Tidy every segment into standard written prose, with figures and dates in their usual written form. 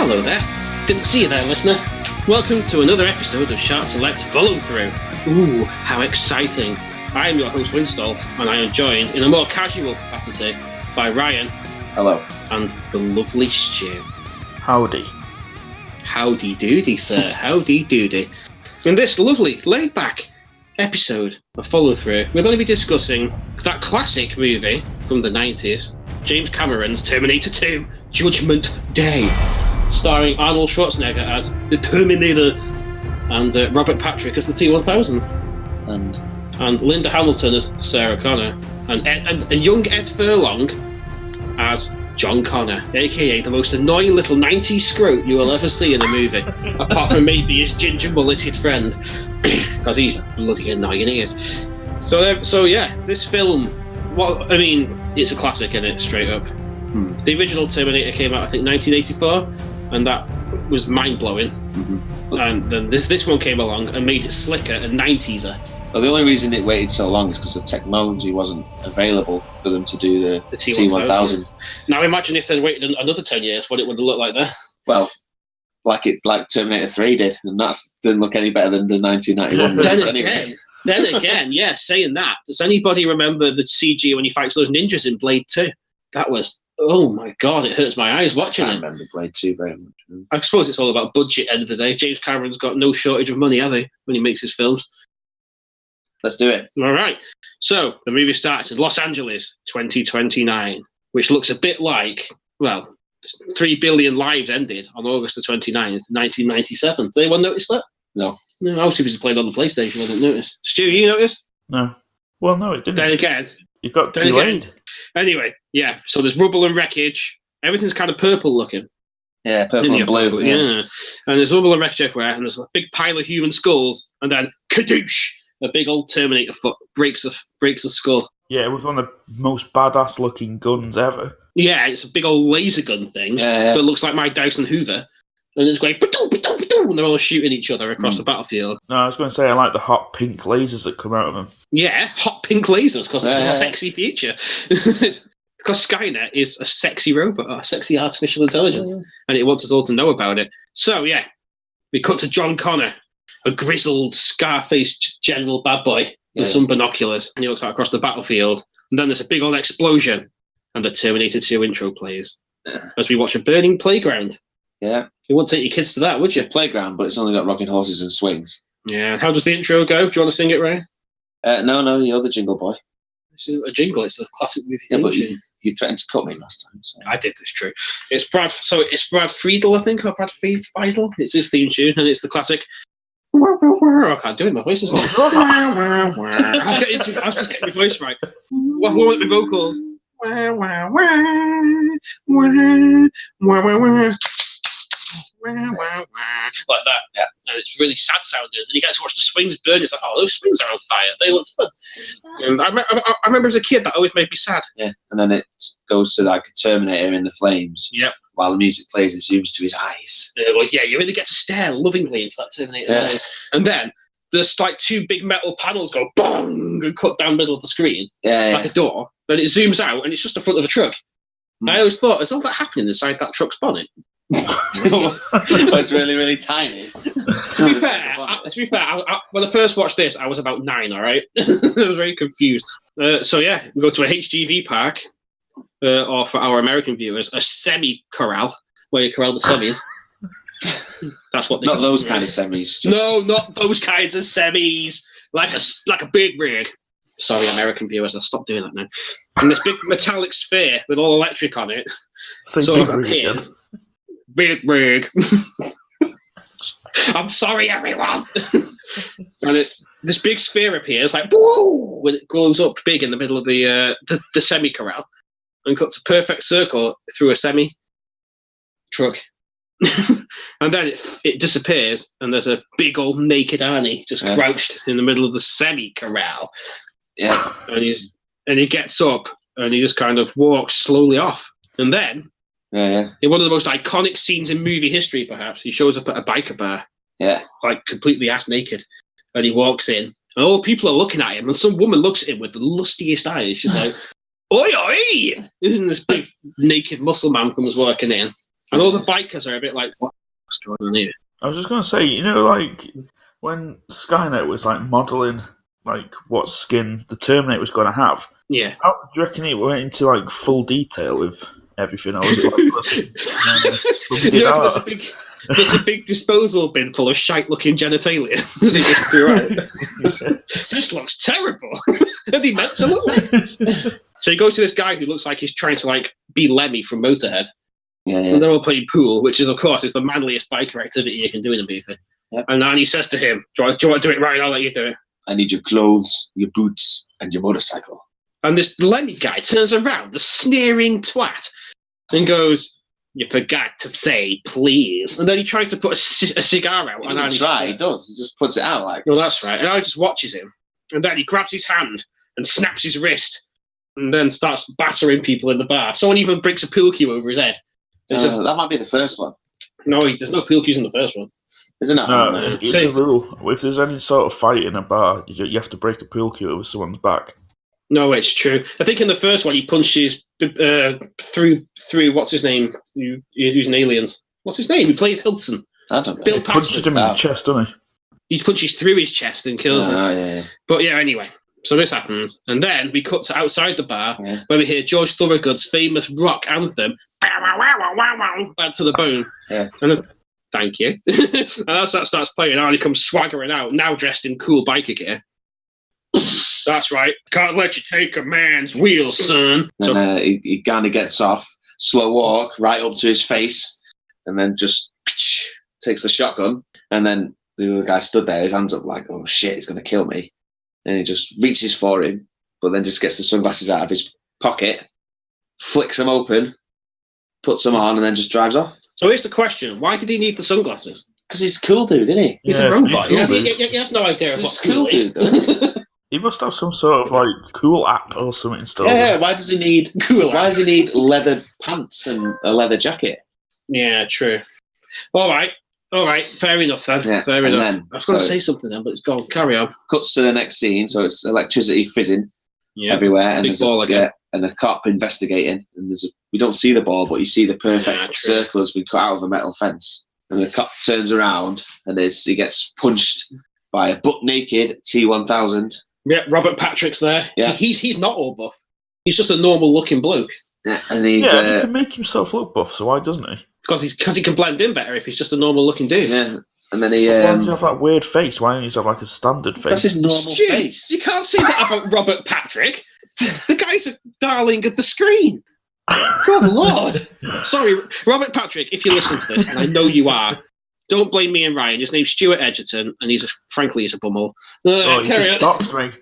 Hello there. Didn't see you there, listener. Welcome to another episode of Shart Select Follow Through. Ooh, how exciting. I am your host, Winstolf, and I am joined in a more casual capacity by Ryan. Hello. And the lovely Stu. Howdy. Howdy doody, sir. Howdy doody. In this lovely, laid-back episode of Follow Through, we're going to be discussing that classic movie from the 90s, James Cameron's Terminator 2, Judgment Day, starring Arnold Schwarzenegger as the Terminator and Robert Patrick as the T-1000. And Linda Hamilton as Sarah Connor. And a young Ed Furlong as John Connor, a.k.a. the most annoying little 90s scrote you will ever see in a movie, apart from maybe his ginger-mulleted friend, because he's bloody annoying, he is. So yeah, this film, it's a classic, isn't it, straight up. The original Terminator came out, I think, 1984, and that was mind-blowing. Mm-hmm. And then this one came along and made it slicker and 90s-er. Well, the only reason it waited so long is because the technology wasn't available for them to do the T-1000. Now imagine if they'd waited another 10 years, what it would have looked like there. Well, like Terminator 3 did, and that didn't look any better than the 1991. Then again, yeah, saying that, does anybody remember the CG when he fights those ninjas in Blade 2? That was, oh my god, it hurts my eyes watching it. I remember Blade 2 very much. I suppose it's all about budget end of the day. James Cameron's got no shortage of money, has he, when he makes his films? Let's do it. All right. So the movie starts in Los Angeles, 2029, which looks a bit like, 3 billion lives ended on August the 29th, 1997. Did anyone notice that? No. I was too busy playing on the PlayStation. I didn't notice. Stu, you notice? No. Well, no, it didn't. Then again. It got delayed. Anyway, yeah. So there's rubble and wreckage. Everything's kind of purple looking. Yeah, purple and blue. Yeah. And there's rubble and wreckage everywhere, and there's a big pile of human skulls, and then kadoosh! A big old Terminator foot breaks a skull. Yeah, with one of the most badass looking guns ever. Yeah, it's a big old laser gun thing that looks like my Dyson Hoover. And it's going, and they're all shooting each other across the battlefield. No, I was going to say I like the hot pink lasers that come out of them. Yeah, hot pink lasers, because it's a sexy future. Because Skynet is a sexy robot, a sexy artificial intelligence, and it wants us all to know about it. So, yeah, we cut to John Connor, a grizzled, scar-faced general bad boy with some binoculars, and he looks out across the battlefield. And then there's a big old explosion, and the Terminator 2 intro plays as we watch a burning playground. Yeah. You wouldn't take your kids to that, would you? Playground, but it's only got rocking horses and swings. Yeah. How does the intro go? Do you want to sing it, Ray? No, you're the jingle boy. This is a jingle. It's a classic movie. Yeah, but you threatened to cut me last time. So. I did. That's true. It's Brad Friedel, I think, or Brad Friedel. It's his theme tune, and it's the classic. I can't do it. My voice is gone. I was just getting my voice right. What with my vocals? Like that. Yeah. And it's really sad sounding. And you get to watch the swings burn. It's like, oh, those swings are on fire. They look fun. And I remember as a kid that always made me sad. Yeah. And then it goes to like a Terminator in the flames. Yep. While the music plays, it zooms to his eyes. You really get to stare lovingly into that Terminator's eyes. And then there's like two big metal panels go bong and cut down the middle of the screen. Like a door. Then it zooms out and it's just the front of a truck. I always thought, is all that happening inside that truck's bonnet? It's really, really tiny. To be fair, when I first watched this, I was about 9, all right? I was very confused. So yeah, we go to a HGV park. Or for our American viewers, a semi-corral, where you corral the semis. That's what they Not those kind of semis. No, not those kinds of semis. Like a big rig. Sorry, American viewers, I'll stop doing that now. And this big metallic sphere with all electric on it sort of appears. Big rig. I'm sorry, everyone. And this big sphere appears, like, whoa, when it glows up big in the middle of the semi-corral. And cuts a perfect circle through a semi-truck. And then it disappears, and there's a big old naked Arnie just crouched in the middle of the semi-corral. Yeah. And he gets up, and he just kind of walks slowly off. And then, in one of the most iconic scenes in movie history, perhaps, he shows up at a biker bar. Yeah. Like, completely ass-naked. And he walks in, and all the people are looking at him, and some woman looks at him with the lustiest eyes. She's like... Oi, oi! And this big naked muscle man comes walking in. And all the bikers are a bit like, what's going on here? I was just going to say, like, when Skynet was, like, modelling, like, what skin the Terminator was going to have, Yeah. how do you reckon it went into, like, full detail with everything? Or was it like, there's a big disposal bin full of shite-looking genitalia that they just threw out. This looks terrible. Are they meant to look like this? So he goes to this guy who looks like he's trying to, like, be Lemmy from Motorhead. Yeah. And they're all playing pool, which is, of course, is the manliest biker activity you can do in a movie. Yep. And then he says to him, do you want to do it right? I'll let you do it. I need your clothes, your boots, and your motorcycle. And this Lemmy guy turns around, the sneering twat, and goes, you forgot to say please. And then he tries to put a cigar out. He doesn't try, he does. He just puts it out like... No, that's right. And I just watches him. And then he grabs his hand and snaps his wrist and then starts battering people in the bar. Someone even breaks a pool cue over his head. That might be the first one. No, there's no pool cues in the first one. Isn't it? No, it's a rule. If there's any sort of fight in a bar, you have to break a pool cue over someone's back. No, it's true. I think in the first one he punches through what's his name? Who's an alien? What's his name? He plays Hilton. I don't know. Bill He punches him in the chest, doesn't he? He punches through his chest and kills him. Yeah. But yeah, anyway. So this happens, and then we cut to outside the bar where we hear George Thorogood's famous rock anthem, "Bad to the Bone." Yeah. And then, thank you. And as that starts playing, Arnie comes swaggering out, now dressed in cool biker gear. That's right. Can't let you take a man's wheels, son. And he kind of gets off, slow walk, right up to his face, and then just takes the shotgun. And then the other guy stood there, his hands up like, oh shit, he's going to kill me. And he just reaches for him, but then just gets the sunglasses out of his pocket, flicks them open, puts them on, and then just drives off. So here's the question. Why did he need the sunglasses? Because he's a cool dude, isn't he? He's a robot. Cool, he has no idea of what cool is. He must have some sort of, like, cool app or something installed. Yeah, why does he need leather pants and a leather jacket? Yeah, true. All right, fair enough then. Yeah, fair enough. Then, I was going to say something then, but it's gone. Carry on. Cuts to the next scene, so it's electricity fizzing everywhere, and big ball again. And a cop investigating. And we don't see the ball, but you see the perfect circle has been cut out of a metal fence. And the cop turns around, and he gets punched by a butt-naked T-1000. Yeah, Robert Patrick's there. Yeah. He's not all buff. He's just a normal-looking bloke. Yeah, and he's... he can make himself look buff, so why doesn't he? Because he can blend in better if he's just a normal-looking dude. Yeah, and then he... Why does he have that weird face? Why don't he have, like, a standard face? That's his normal face. You can't say that about Robert Patrick. The guy's a darling of the screen. Good Lord. Sorry, Robert Patrick, if you listen to this, and I know you are, don't blame me and Ryan. His name's Stuart Edgerton, and he's a bumhole. You just doxed me.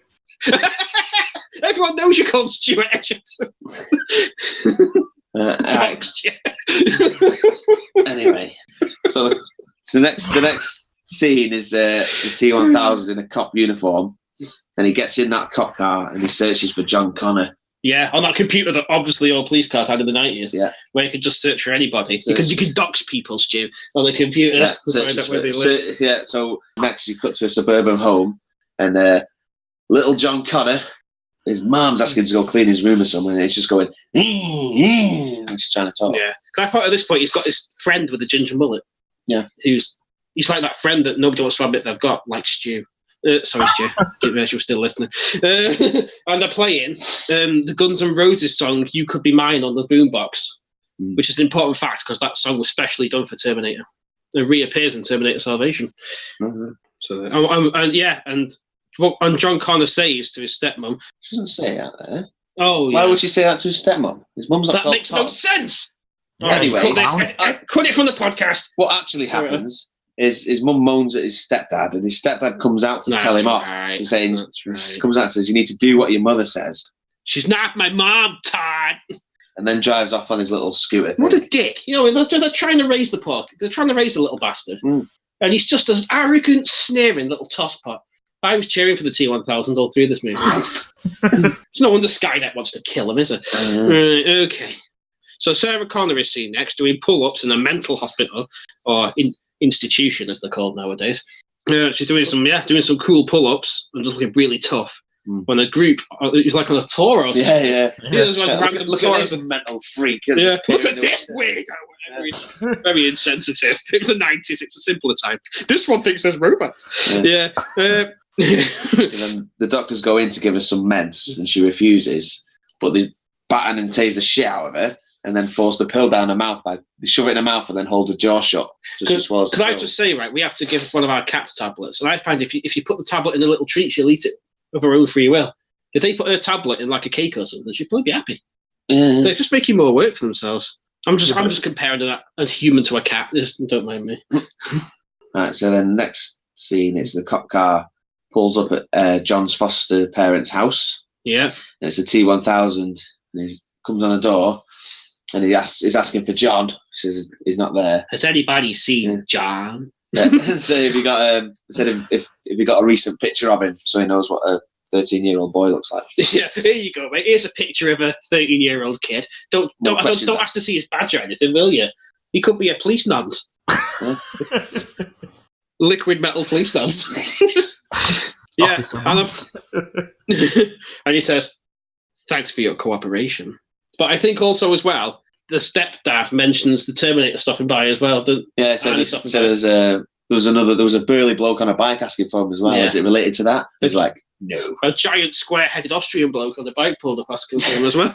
Everyone knows you're called Stuart Edgerton. Anyway, so the next scene is the T-1000 in a cop uniform, and he gets in that cop car and he searches for John Connor. Yeah, on that computer that obviously all police cars had in the 90s. Yeah, where you could just search for anybody. You can dox people, Stu, on the computer. Yeah, so next you cut to a suburban home, and little John Connor, his mom's asking him to go clean his room or something, and he's just going, and he's trying to talk. Yeah, I thought at this point he's got this friend with a ginger mullet. Yeah, he's like that friend that nobody wants to admit they've got, like Stu. Sorry, Stu. Didn't realise you were still listening. And they're playing the Guns N' Roses song "You Could Be Mine" on the boombox, which is an important fact because that song was specially done for Terminator. It reappears in Terminator Salvation. Mm-hmm. So, and John Connor says to his stepmom, she doesn't say that there. Oh, yeah. Why would she say that to his stepmom? His mum's not. That makes no sense. Anyway, cut it from the podcast. What actually happens is his mum moans at his stepdad, and his stepdad comes out to tell him off. To say, comes out and says, "You need to do what your mother says." She's not my mom, Todd. And then drives off on his little scooter thing. What a dick! You know, they're trying to raise the pork. They're trying to raise the little bastard, and he's just this arrogant, sneering little tosspot. I was cheering for the T-1000 all through this movie. It's no wonder Skynet wants to kill him, is it? Okay. So Sarah Connor is seen next doing pull-ups in a mental hospital or institution, as they're called nowadays. She's doing some cool pull-ups and just looking really tough. when a group, it was like on a tour or something. Yeah. These guys random Look tours. at this mental freak. Yeah, look at this weirdo. Very insensitive. It was the 90s. It's a simpler time. This one thinks there's robots. Yeah. So then the doctors go in to give her some meds, and she refuses. But they batten and tase the shit out of her, and then force the pill down her mouth. They shove it in her mouth and then hold the jaw shut. So she swallows. Can I just say, right? We have to give one of our cats tablets, and I find if you put the tablet in a little treat, she'll eat it of her own free will. If they put her tablet in like a cake or something, she'd probably be happy. They're just making more work for themselves. I'm just comparing a human to a cat. Don't mind me. Right, so then next scene is the cop car pulls up at John's foster parents' house. Yeah. And it's a T1000, and he comes on the door, and he's asking for John. He says he's not there. Has anybody seen John? Yeah. So if you got if you got a recent picture of him, so he knows what a 13-year-old boy looks like. Yeah, here you go, mate. Here's a picture of a 13-year-old kid. Don't ask to see his badge or anything, will you? He could be a police nonce. Liquid metal police nonce. Yeah, and he says, "Thanks for your cooperation." But I think also as well, the stepdad mentions the Terminator stopping by as well. So there was a burly bloke on a bike asking for him as well. Yeah. Is it related to that? He's like, no. A giant square-headed Austrian bloke on the bike pulled up asking for him as well.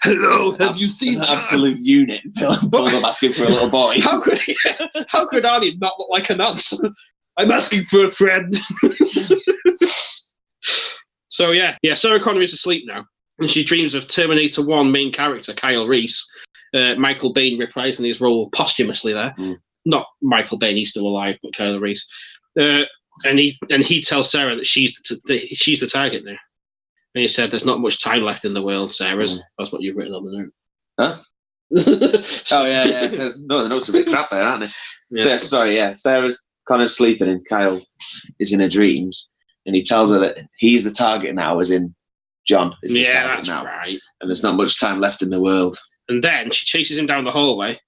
Hello, have you seen an absolute unit pulled up asking for a little boy? How could Arnie not look like a nonce? I'm asking for a friend. So yeah, Sarah Connor is asleep now, and she dreams of Terminator 1 main character Kyle Reese, Michael Bain reprising his role posthumously there. Not Michael Bain, he's still alive, but Kyle Reese. And he tells Sarah that she's the target now. And he said, "There's not much time left in the world, Sarah's." That's what you've written on the note. Huh? Oh yeah. The notes are a bit crap there, aren't they? Yeah. Sorry, Sarah's kind of sleeping, and Kyle is in her dreams, and he tells her that he's the target now, as in John is the target that's now. Right. And there's not much time left in the world. And then she chases him down the hallway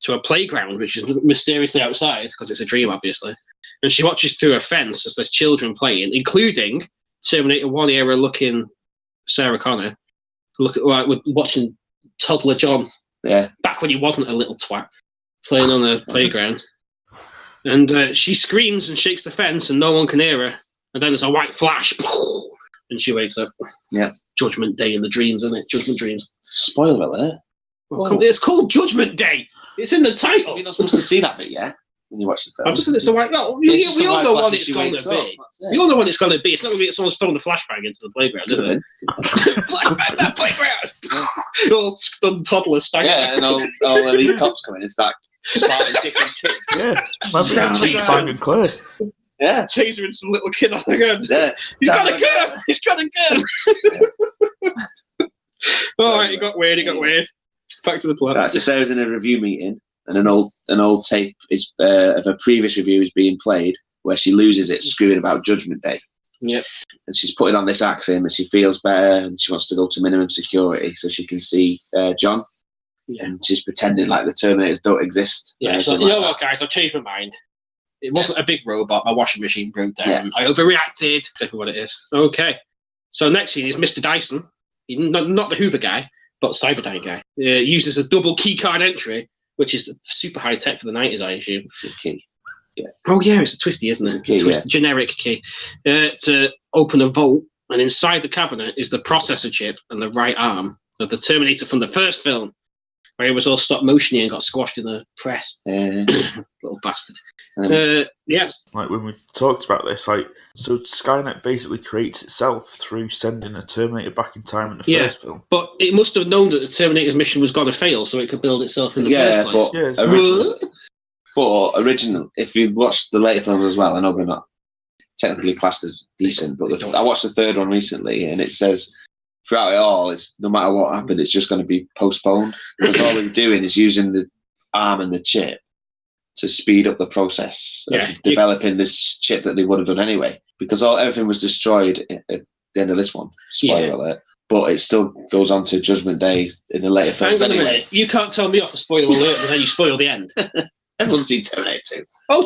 to a playground, which is mysteriously outside because it's a dream, obviously. And she watches through a fence as there's children playing, including Terminator 1 era looking Sarah Connor. We're watching toddler John. Yeah. Back when he wasn't a little twat, playing on the playground. And she screams and shakes the fence, and no one can hear her. And then there's a white flash, and she wakes up. Yeah. Judgment Day in the dreams, isn't it? Judgment Dreams. Spoiler alert. Well, it's called Judgment Day. It's in the title. You're not supposed to see that bit yet when you watch the film. I'm just saying it's a white. No, we all know what it's going to be. We all know what it's going to be. It's not going to be someone's throwing the flashbang into the playground, is it? Flashbang that playground. All toddlers staggering. Yeah, and all elite cops come in and start spotting kicking kids. Yeah, banging Claire. Yeah, tasering some little kid on the gun. Yeah. He's got a gun. He's got a gun. All right, it got weird. Back to the plot. Right, so Sarah's in a review meeting, and an old tape is of a previous review is being played, where she loses it, screaming about Judgment Day. Yep. And she's putting on this act saying that she feels better and she wants to go to minimum security so she can see John. Yeah. And she's pretending like the Terminators don't exist. Yeah. So you know what, guys? I've changed my mind. It wasn't a big robot. My washing machine broke down. Yeah. I overreacted. Exactly what it is. Okay. So next scene is Mr. Dyson. Not the Hoover guy, but Cyberdyne guy. Uses a double keycard entry, which is super high tech for the 90s, I assume. It's a key. Yeah. Oh yeah, it's a twisty, isn't it? It's a key, generic key. To open a vault, and inside the cabinet is the processor chip and the right arm of the Terminator from the first film, where he was all stop motiony and got squashed in the press. Little bastard. Yes. Like when we talked about this, so Skynet basically creates itself through sending a Terminator back in time in the first film. But it must have known that the Terminator's mission was going to fail, so it could build itself in the first place. But originally, if you watch the later films as well, I know they're not technically classed as decent, but I watched the third one recently, and it says throughout it all, it's no matter what happened, it's just going to be postponed, because all they're doing is using the arm and the chip to speed up the process of developing this chip that they would have done anyway, because everything was destroyed at the end of this one. Spoiler alert. But it still goes on to Judgment Day in the later films anyway. Hang on a minute. You can't tell me off a spoiler alert and then you spoil the end. Everyone's seen Terminator 2. Oh,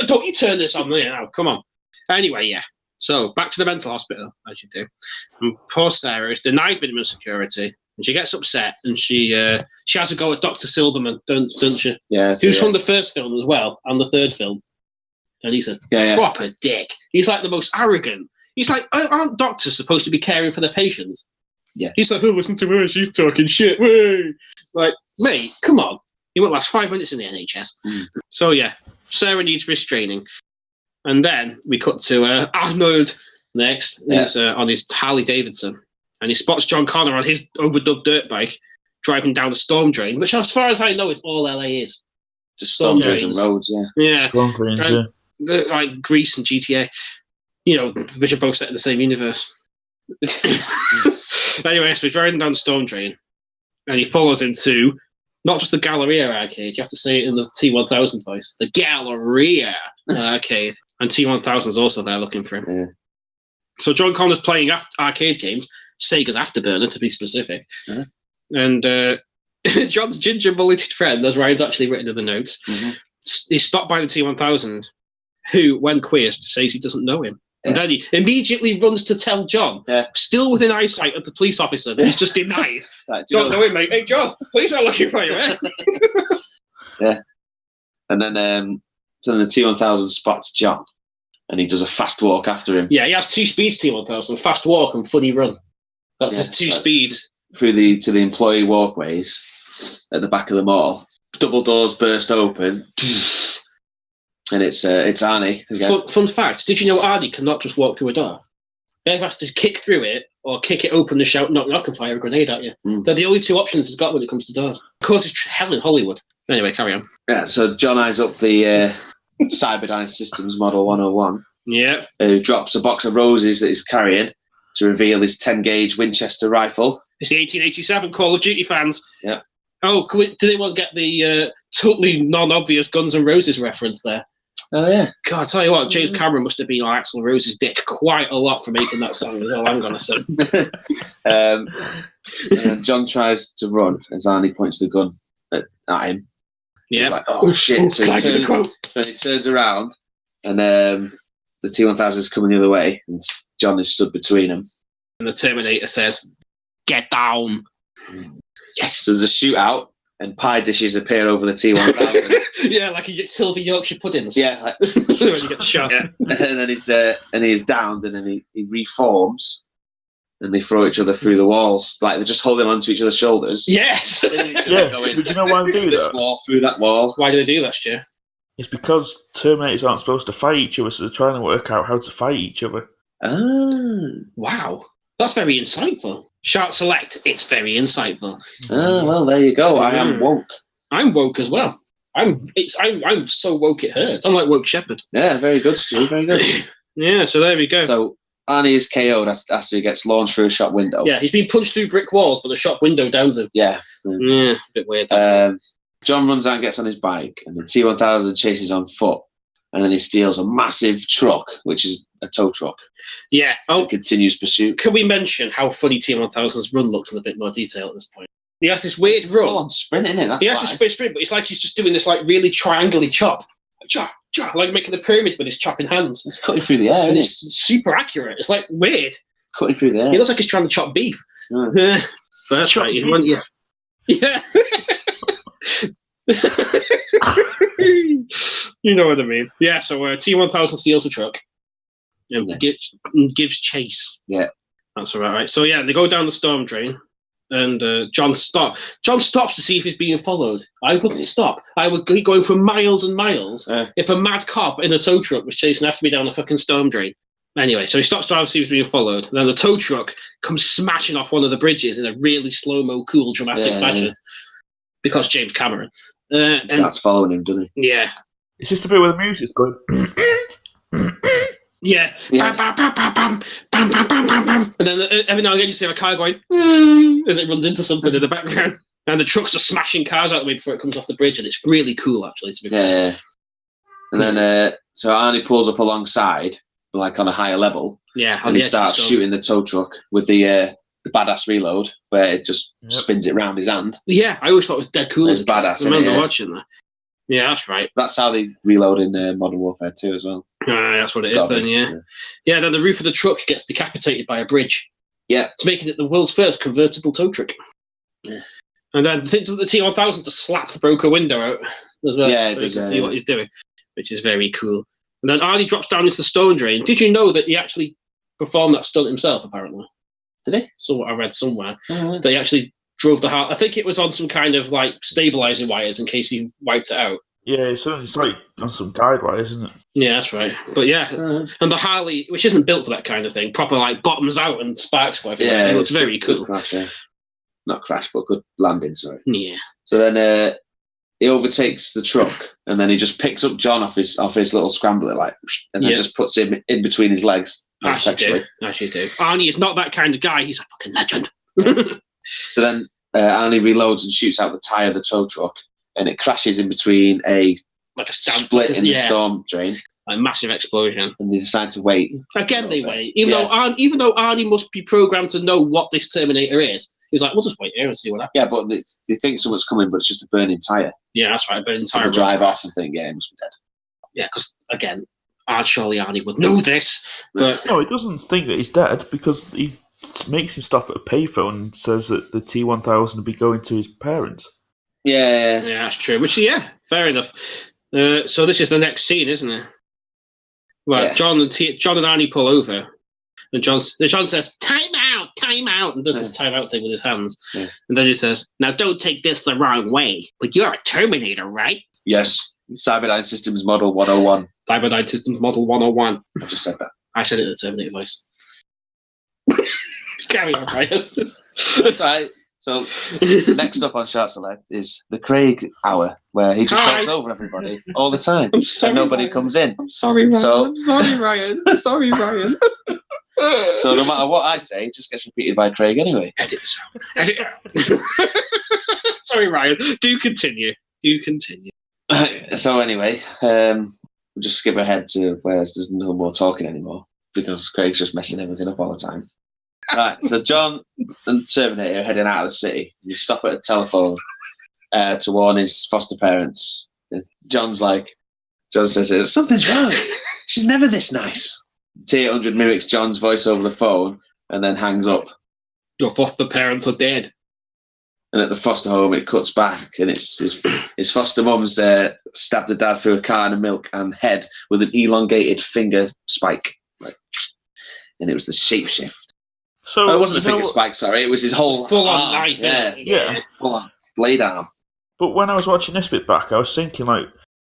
don't you turn this on there now. Come on. Anyway, yeah. So back to the mental hospital, as you do. And poor Sarah is denied minimum security, and she gets upset, and she has a go at Dr. Silverman, doesn't she? Yeah. Who's from the first film as well, and the third film. And he's a proper dick. He's like the most arrogant. He's like, aren't doctors supposed to be caring for their patients? Yeah. He's like, oh, listen to her, she's talking shit. Woo! Like, mate, come on. You won't last 5 minutes in the NHS. So, yeah, Sarah needs restraining. And then we cut to Arnold next. He's on his Harley Davidson. And he spots John Connor on his overdubbed dirt bike driving down the storm drain, which, as far as I know, is all LA is. Just storm drains and roads, Yeah. Storm drains, like Greece and GTA. You know, which are both set in the same universe. Anyway, so he's riding down the storm drain, and he follows into not just the Galleria arcade. You have to say it in the T1000 voice. The Galleria arcade, and T1000 is also there looking for him. Yeah. So John Connor's playing arcade games, Sega's Afterburner to be specific, and John's ginger bulleted friend, as Ryan's actually written in the notes, he's stopped by the T1000, who, when quizzed, says he doesn't know him. And then he immediately runs to tell John, still within eyesight of the police officer that he's just denied. Don't know him, mate. Hey, John, police are looking for you, eh? Yeah. And then so the T1000 spots John, and he does a fast walk after him. Yeah, he has 2 speeds, T1000, fast walk and funny run. That's his 2 speeds. To the employee walkways at the back of the mall. Double doors burst open. And it's Arnie again. Fun fact, did you know Arnie cannot just walk through a door? He either has to kick through it or kick it open and shout knock knock and fire a grenade at you. They're the only 2 options he's got when it comes to doors. Of course, it's hell in Hollywood. Anyway, carry on. Yeah, so John eyes up the Cyberdyne Systems Model 101. Yeah. Who drops a box of roses that he's carrying to reveal his 10-gauge Winchester rifle. It's the 1887 Call of Duty fans. Yeah. Oh, did anyone get the totally non-obvious Guns N' Roses reference there? Oh, yeah. God, I'll tell you what, James Cameron must have been on Axl Rose's dick quite a lot for making that song, is all I'm going to say. And John tries to run as Arnie points the gun at him. So he's like, oh, shit. So he turns around, and the T-1000 is coming the other way, and John is stood between them. And the Terminator says, get down. Yes. So there's a shootout, and pie dishes appear over the T-1000. Yeah, like you get silver Yorkshire puddings. Yeah, like, when you get shot. Yeah. And then he's downed, and then he reforms, and they throw each other through the walls, like they're just holding onto each other's shoulders. Yes. Yeah. But you know why they do this that? wall through that wall. Why do they do that, Stu? It's because Terminators aren't supposed to fight each other, so they're trying to work out how to fight each other. Wow, that's very insightful. Shart Select, it's very insightful. Well, there you go. I am woke. I'm woke as well. I'm so woke it hurts. I'm like Woke Shepherd. Yeah, very good, Stu. Very good. Yeah, so there we go. So Arnie is KO'd after he gets launched through a shop window. Yeah, he's been punched through brick walls, but the shop window downs him. Yeah. Yeah, a bit weird. John runs out and gets on his bike, and the T-1000 chases on foot, and then he steals a massive truck, which is a tow truck. Yeah. And continues pursuit. Can we mention how funny T-1000's run looks in a bit more detail at this point? He has this weird run. Full on sprint, isn't it? He has this sprint, but it's like he's just doing this like really triangular chop. Chop, chop, like making a pyramid with his chopping hands. It's cutting through the air, and isn't it's super accurate. It's like weird. Cutting through the air. He looks like he's trying to chop beef. Yeah. But that's Chop right. beef. Yeah. You know what I mean. Yeah, so T-1000 steals a truck and gives chase. Yeah. That's about right. So, yeah, they go down the storm drain, and John stops to see if he's being followed. I wouldn't stop. I would be going for miles and miles if a mad cop in a tow truck was chasing after me down the fucking storm drain. Anyway, so he stops to see if he's being followed. And then the tow truck comes smashing off one of the bridges in a really slow-mo, cool, dramatic fashion. Yeah. Because James Cameron. He starts following him, doesn't he? Yeah. It's just a bit where the music's going. Yeah. Bam, bam, bam, bam, bam, bam, bam, bam, bam, bam. And then every now and again you see a car going as it runs into something in the background. And the trucks are smashing cars out of the way before it comes off the bridge, and it's really cool, actually, to be fair. Yeah. And then, so Arnie pulls up alongside, like on a higher level. Yeah. And he starts shooting the tow truck with the badass reload, where it just spins it round his hand. Yeah, I always thought it was dead cool. It's badass. I remember watching that. Yeah, that's right. That's how they reload in Modern Warfare 2 as well. That's what it is then, yeah. Yeah, then the roof of the truck gets decapitated by a bridge. Yeah. It's making it the world's first convertible tow truck. Yeah. And then the T-1000 to slap the broken window out as well. Yeah, so you can see what he's doing, which is very cool. And then Arnie drops down into the stone drain. Did you know that he actually performed that stunt himself, apparently? Did he? So what I read somewhere. Oh, They actually drove the heart. I think it was on some kind of like stabilizing wires in case he wiped it out. Yeah, it's like on some guide wires, isn't it? Yeah, that's right. But yeah, and the Harley, which isn't built for that kind of thing, proper like bottoms out and sparks fly. Yeah, it looks very good cool. Crash, yeah. Not crash, but good landing, sorry. Yeah. So then he overtakes the truck, and then he just picks up John off his little scrambler, like, and then just puts him in between his legs. As you do. Arnie is not that kind of guy. He's a fucking legend. So then Arnie reloads and shoots out the tyre of the tow truck, and it crashes in between a split in the storm drain. A massive explosion. And they decide to wait. Again, they wait. Even though Arnie must be programmed to know what this Terminator is, he's like, we'll just wait here and see what happens. Yeah, but they think someone's coming, but it's just a burning tyre. Yeah, that's right. A burning tyre. So they drive off and think, yeah, he must be dead. Yeah, because, again, surely Arnie would know this. But no, he doesn't think that he's dead because he makes him stop at a payphone and says that the T-1000 will be going to his parents. Yeah, that's true. Which, fair enough. So this is the next scene, isn't it? Well, yeah. John and Arnie pull over, and John says, "Time out," and does this time out thing with his hands. Yeah. And then he says, "Now don't take this the wrong way, but you're a Terminator, right?" Yes, Cyberdyne Systems Model 101. Cyberdyne Systems Model 101. I just said that. I said it in the Terminator voice. Carry on, Ryan. That's right. So next up on Shart Select is the Craig Hour, where he just talks over everybody all the time, and nobody comes in. I'm sorry, Ryan. Sorry, Ryan. So no matter what I say, it just gets repeated by Craig anyway. Edit this out. Sorry, Ryan. Do continue. So anyway, we'll just skip ahead to where there's no more talking anymore, because Craig's just messing everything up all the time. Right, so John and Terminator are heading out of the city. You stop at a telephone to warn his foster parents. John says, "Something's wrong. She's never this nice." T-800 mimics John's voice over the phone and then hangs up. Your foster parents are dead. And at the foster home, it cuts back, and it's his foster mum's stabbed the dad through a carton of milk and head with an elongated finger spike. And it was the shapeshift. So it wasn't a finger spike, sorry. It was his whole full-on knife. Yeah. Full-on blade arm. But when I was watching this bit back, I was thinking,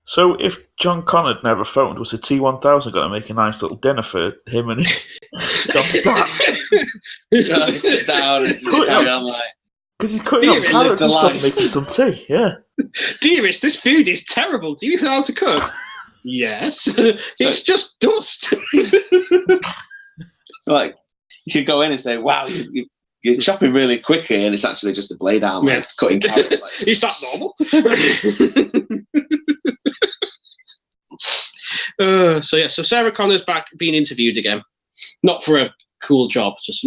so if John Connor had never phoned, was the T-1000 going to make a nice little dinner for him and John's dad? Sit down and just carry on because he's cutting up carrots and stuff and making some tea, yeah. Dearest, this food is terrible. Do you know how to cook? Yes. It's just dust. You could go in and say, "Wow, you're chopping really quickly," and it's actually just a blade arm cutting carrots. Is that normal? So Sarah Connor's back being interviewed again, not for a cool job. It's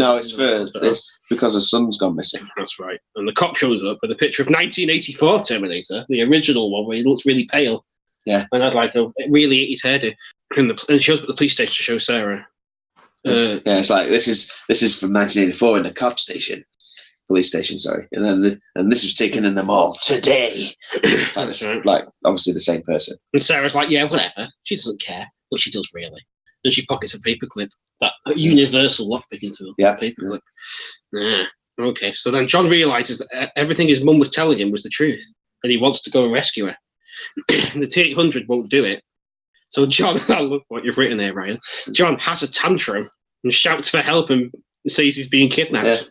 because her son's gone missing. That's right. And the cop shows up with a picture of 1984 Terminator, the original one where he looked really pale. Yeah, and had a really 80s hairdo. And shows up at the police station to show Sarah. It's like this is from 1984 in the police station, sorry, and this was taken in the mall today. It's like obviously the same person. And Sarah's like, yeah, whatever. She doesn't care, but she does really. And she pockets a paperclip, that universal lockpicking tool. Yeah, paperclip. Yeah. Okay, so then John realizes that everything his mum was telling him was the truth, and he wants to go and rescue her. The T-800 won't do it. So John, I love what you've written there, Ryan. John has a tantrum and shouts for help and says he's being kidnapped.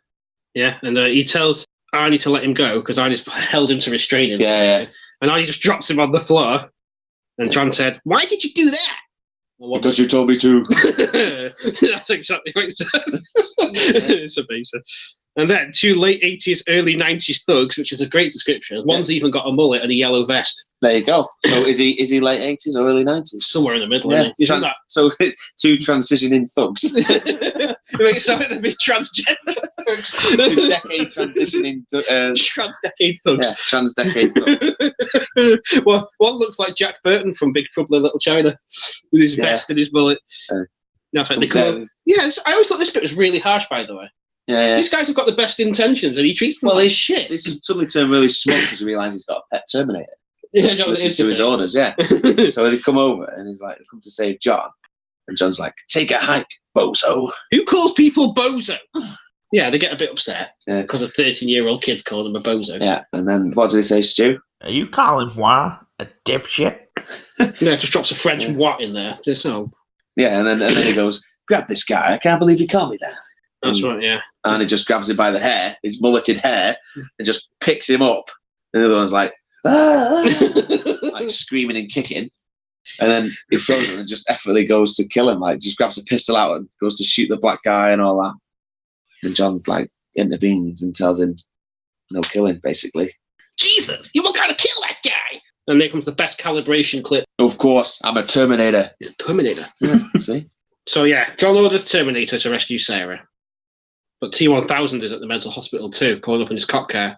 Yeah, and he tells Arnie to let him go because Arnie's held him to restrain him. Yeah. And Arnie just drops him on the floor. And John said, "Why did you do that?" Because you told me to. That's exactly what he said. It's amazing. And then two late 80s, early 90s thugs, which is a great description. One's even got a mullet and a yellow vest. There you go. So is he late 80s or early 90s? Somewhere in the middle, isn't he? So two transitioning thugs. It makes it sound like they're being transgender. Decade transitioning to Trans-decade thugs. yeah, trans-decade thugs. Well, one looks like Jack Burton from Big Trouble in Little China with his vest and his mullet. That's like they come up. Yeah, I always thought this bit was really harsh, by the way. Yeah. These guys have got the best intentions, and he treats them like shit. He suddenly turned really smug because he realised he's got a pet Terminator. Yeah, Listens to his orders, yeah. So they come over, and he's like, come to save John. And John's like, take a hike, bozo. Who calls people bozo? Yeah, they get a bit upset because a 13-year-old kid's called him a bozo. Yeah, and then what do they say, Stu? Are you calling moi a dipshit? Yeah, just drops a French what in there. Just Yeah, and then he goes, grab this guy. I can't believe you called me that. That's right, yeah. And he just grabs him by the hair, his mulleted hair, and just picks him up. And the other one's like, ah! Like screaming and kicking. And then he throws it and just effortlessly goes to kill him. Like, just grabs a pistol out and goes to shoot the black guy and all that. And John, like, intervenes and tells him, no killing, basically. Jesus, you were going to kill that guy! And there comes the best calibration clip. Of course, I'm a Terminator. He's a Terminator. Yeah, see? So, yeah, John orders Terminator to rescue Sarah. But T-1000 is at the mental hospital too, pulling up in his cop car.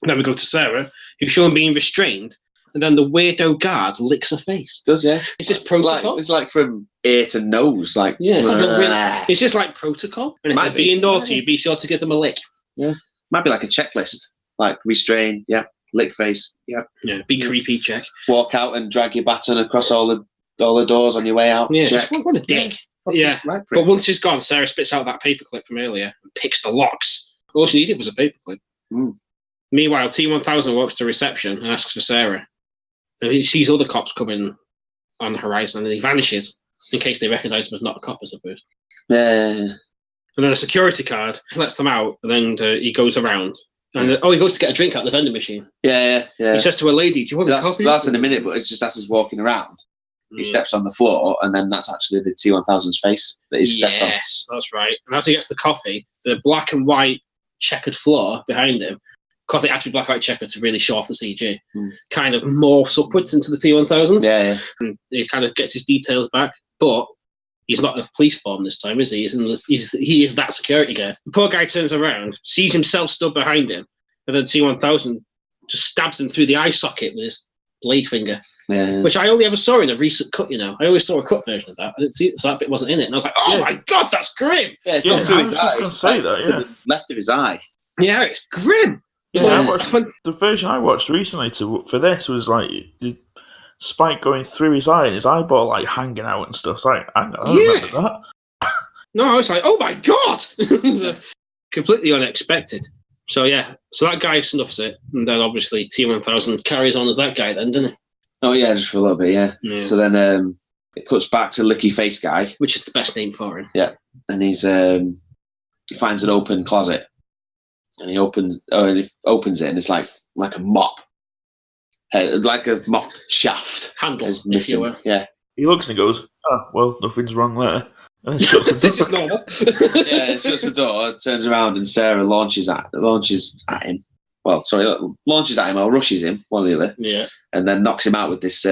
Then we go to Sarah, who's shown being restrained, and then the weirdo guard licks her face. Does, yeah? It's just protocol. It's like from ear to nose. Like, yeah, it's just like protocol. And if they're being naughty, be sure to give them a lick. Yeah. Might be like a checklist. Like, restrain, yeah. Lick face, yeah. Yeah, be creepy, check. Walk out and drag your baton across all the doors on your way out, yeah, check. What a dick. Yeah, right, but once she's gone, Sarah spits out that paperclip from earlier and picks the locks. All she needed was a paperclip. Meanwhile, T-1000 walks to reception and asks for Sarah. And he sees other cops coming on the horizon and he vanishes in case they recognise him as not a cop, I suppose. Yeah. And then a security guard lets them out and then he goes around. And he goes to get a drink out the vending machine. Yeah. He says to a lady, do you want a coffee? That's in a minute, but it's just as he's walking around. He steps on the floor, and then that's actually the T-1000's face that he's stepped on. Yes, that's right. And as he gets the coffee, the black and white checkered floor behind him, because it had to be black and white checkered to really show off the CG, kind of morphs upwards into the T-1000. Yeah. And he kind of gets his details back, but he's not in a police form this time, is he? He is that security guy. The poor guy turns around, sees himself stood behind him, and then T-1000 just stabs him through the eye socket with his blade finger, which I only ever saw in a recent cut. I always saw a cut version of that. I didn't see it, so that bit wasn't in it. And I was like, "Oh my god, that's grim!" Yeah, it's not through his eye. I was just going to say that. Yeah, left of his eye. Yeah, it's grim. Yeah, the version I watched recently for this was like the spike going through his eye and his eyeball like hanging out and stuff. It's like, I remember that. No, I was like, "Oh my god!" Completely unexpected. So that guy snuffs it, and then obviously T-1000 carries on as that guy then, doesn't he? Oh yeah, just for a little bit, yeah. So then it cuts back to Licky Face Guy, which is the best name for him. Yeah, and he finds an open closet, and he opens it, and it's like a mop, like a mop shaft handle, if you will. Yeah. He looks and goes, "Oh well, nothing's wrong there." And it shuts the door. This is normal. Yeah, it shuts the door, turns around, and Sarah launches at him. Well, sorry, launches at him or rushes him, one or the other. Yeah. And then knocks him out with this.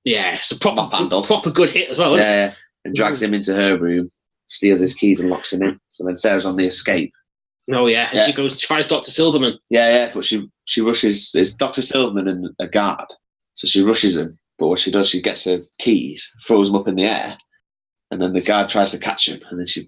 It's a proper good hit as well. Isn't it? And drags him into her room, steals his keys, and locks him in. So then Sarah's on the escape. Oh yeah, and she finds Dr. Silverman. Yeah, but she rushes. It's Dr. Silverman and a guard, so she rushes him. But what she does, she gets her keys, throws them up in the air. And then the guard tries to catch him, and then she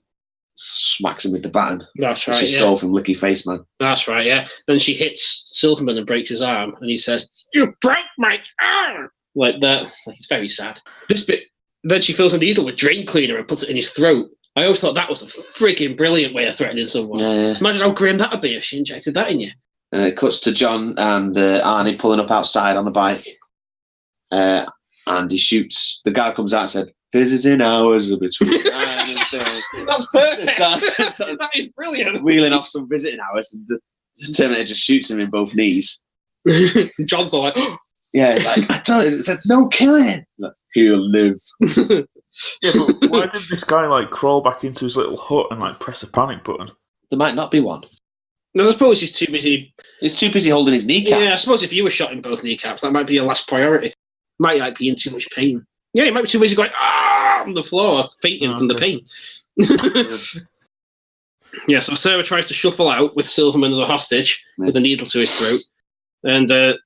smacks him with the baton. That's right. She stole from Licky Face Man. That's right, yeah. Then she hits Silverman and breaks his arm, and he says, "You broke my arm!" Like that. It's very sad. This bit, then she fills a needle with drain cleaner and puts it in his throat. I always thought that was a freaking brilliant way of threatening someone. Yeah. Imagine how grim that would be if she injected that in you. And it cuts to John and Arnie pulling up outside on the bike. And he shoots. The guy comes out and said, "Visiting hours are between 9 and 10." That's perfect. That is brilliant. Wheeling off some visiting hours, and the Terminator just shoots him in both knees. John's all like, yeah, like, I told you, it said, "No killing." Like, he'll live. Yeah, but why did this guy like crawl back into his little hut and like press a panic button? There might not be one. No, I suppose he's too busy. He's too busy holding his kneecaps. Yeah, I suppose if you were shot in both kneecaps, that might be your last priority. Might like be in too much pain. Yeah, he might be too busy going on the floor, fainting from the pain. Yeah, so Sarah tries to shuffle out with Silverman as a hostage with a needle to his throat. And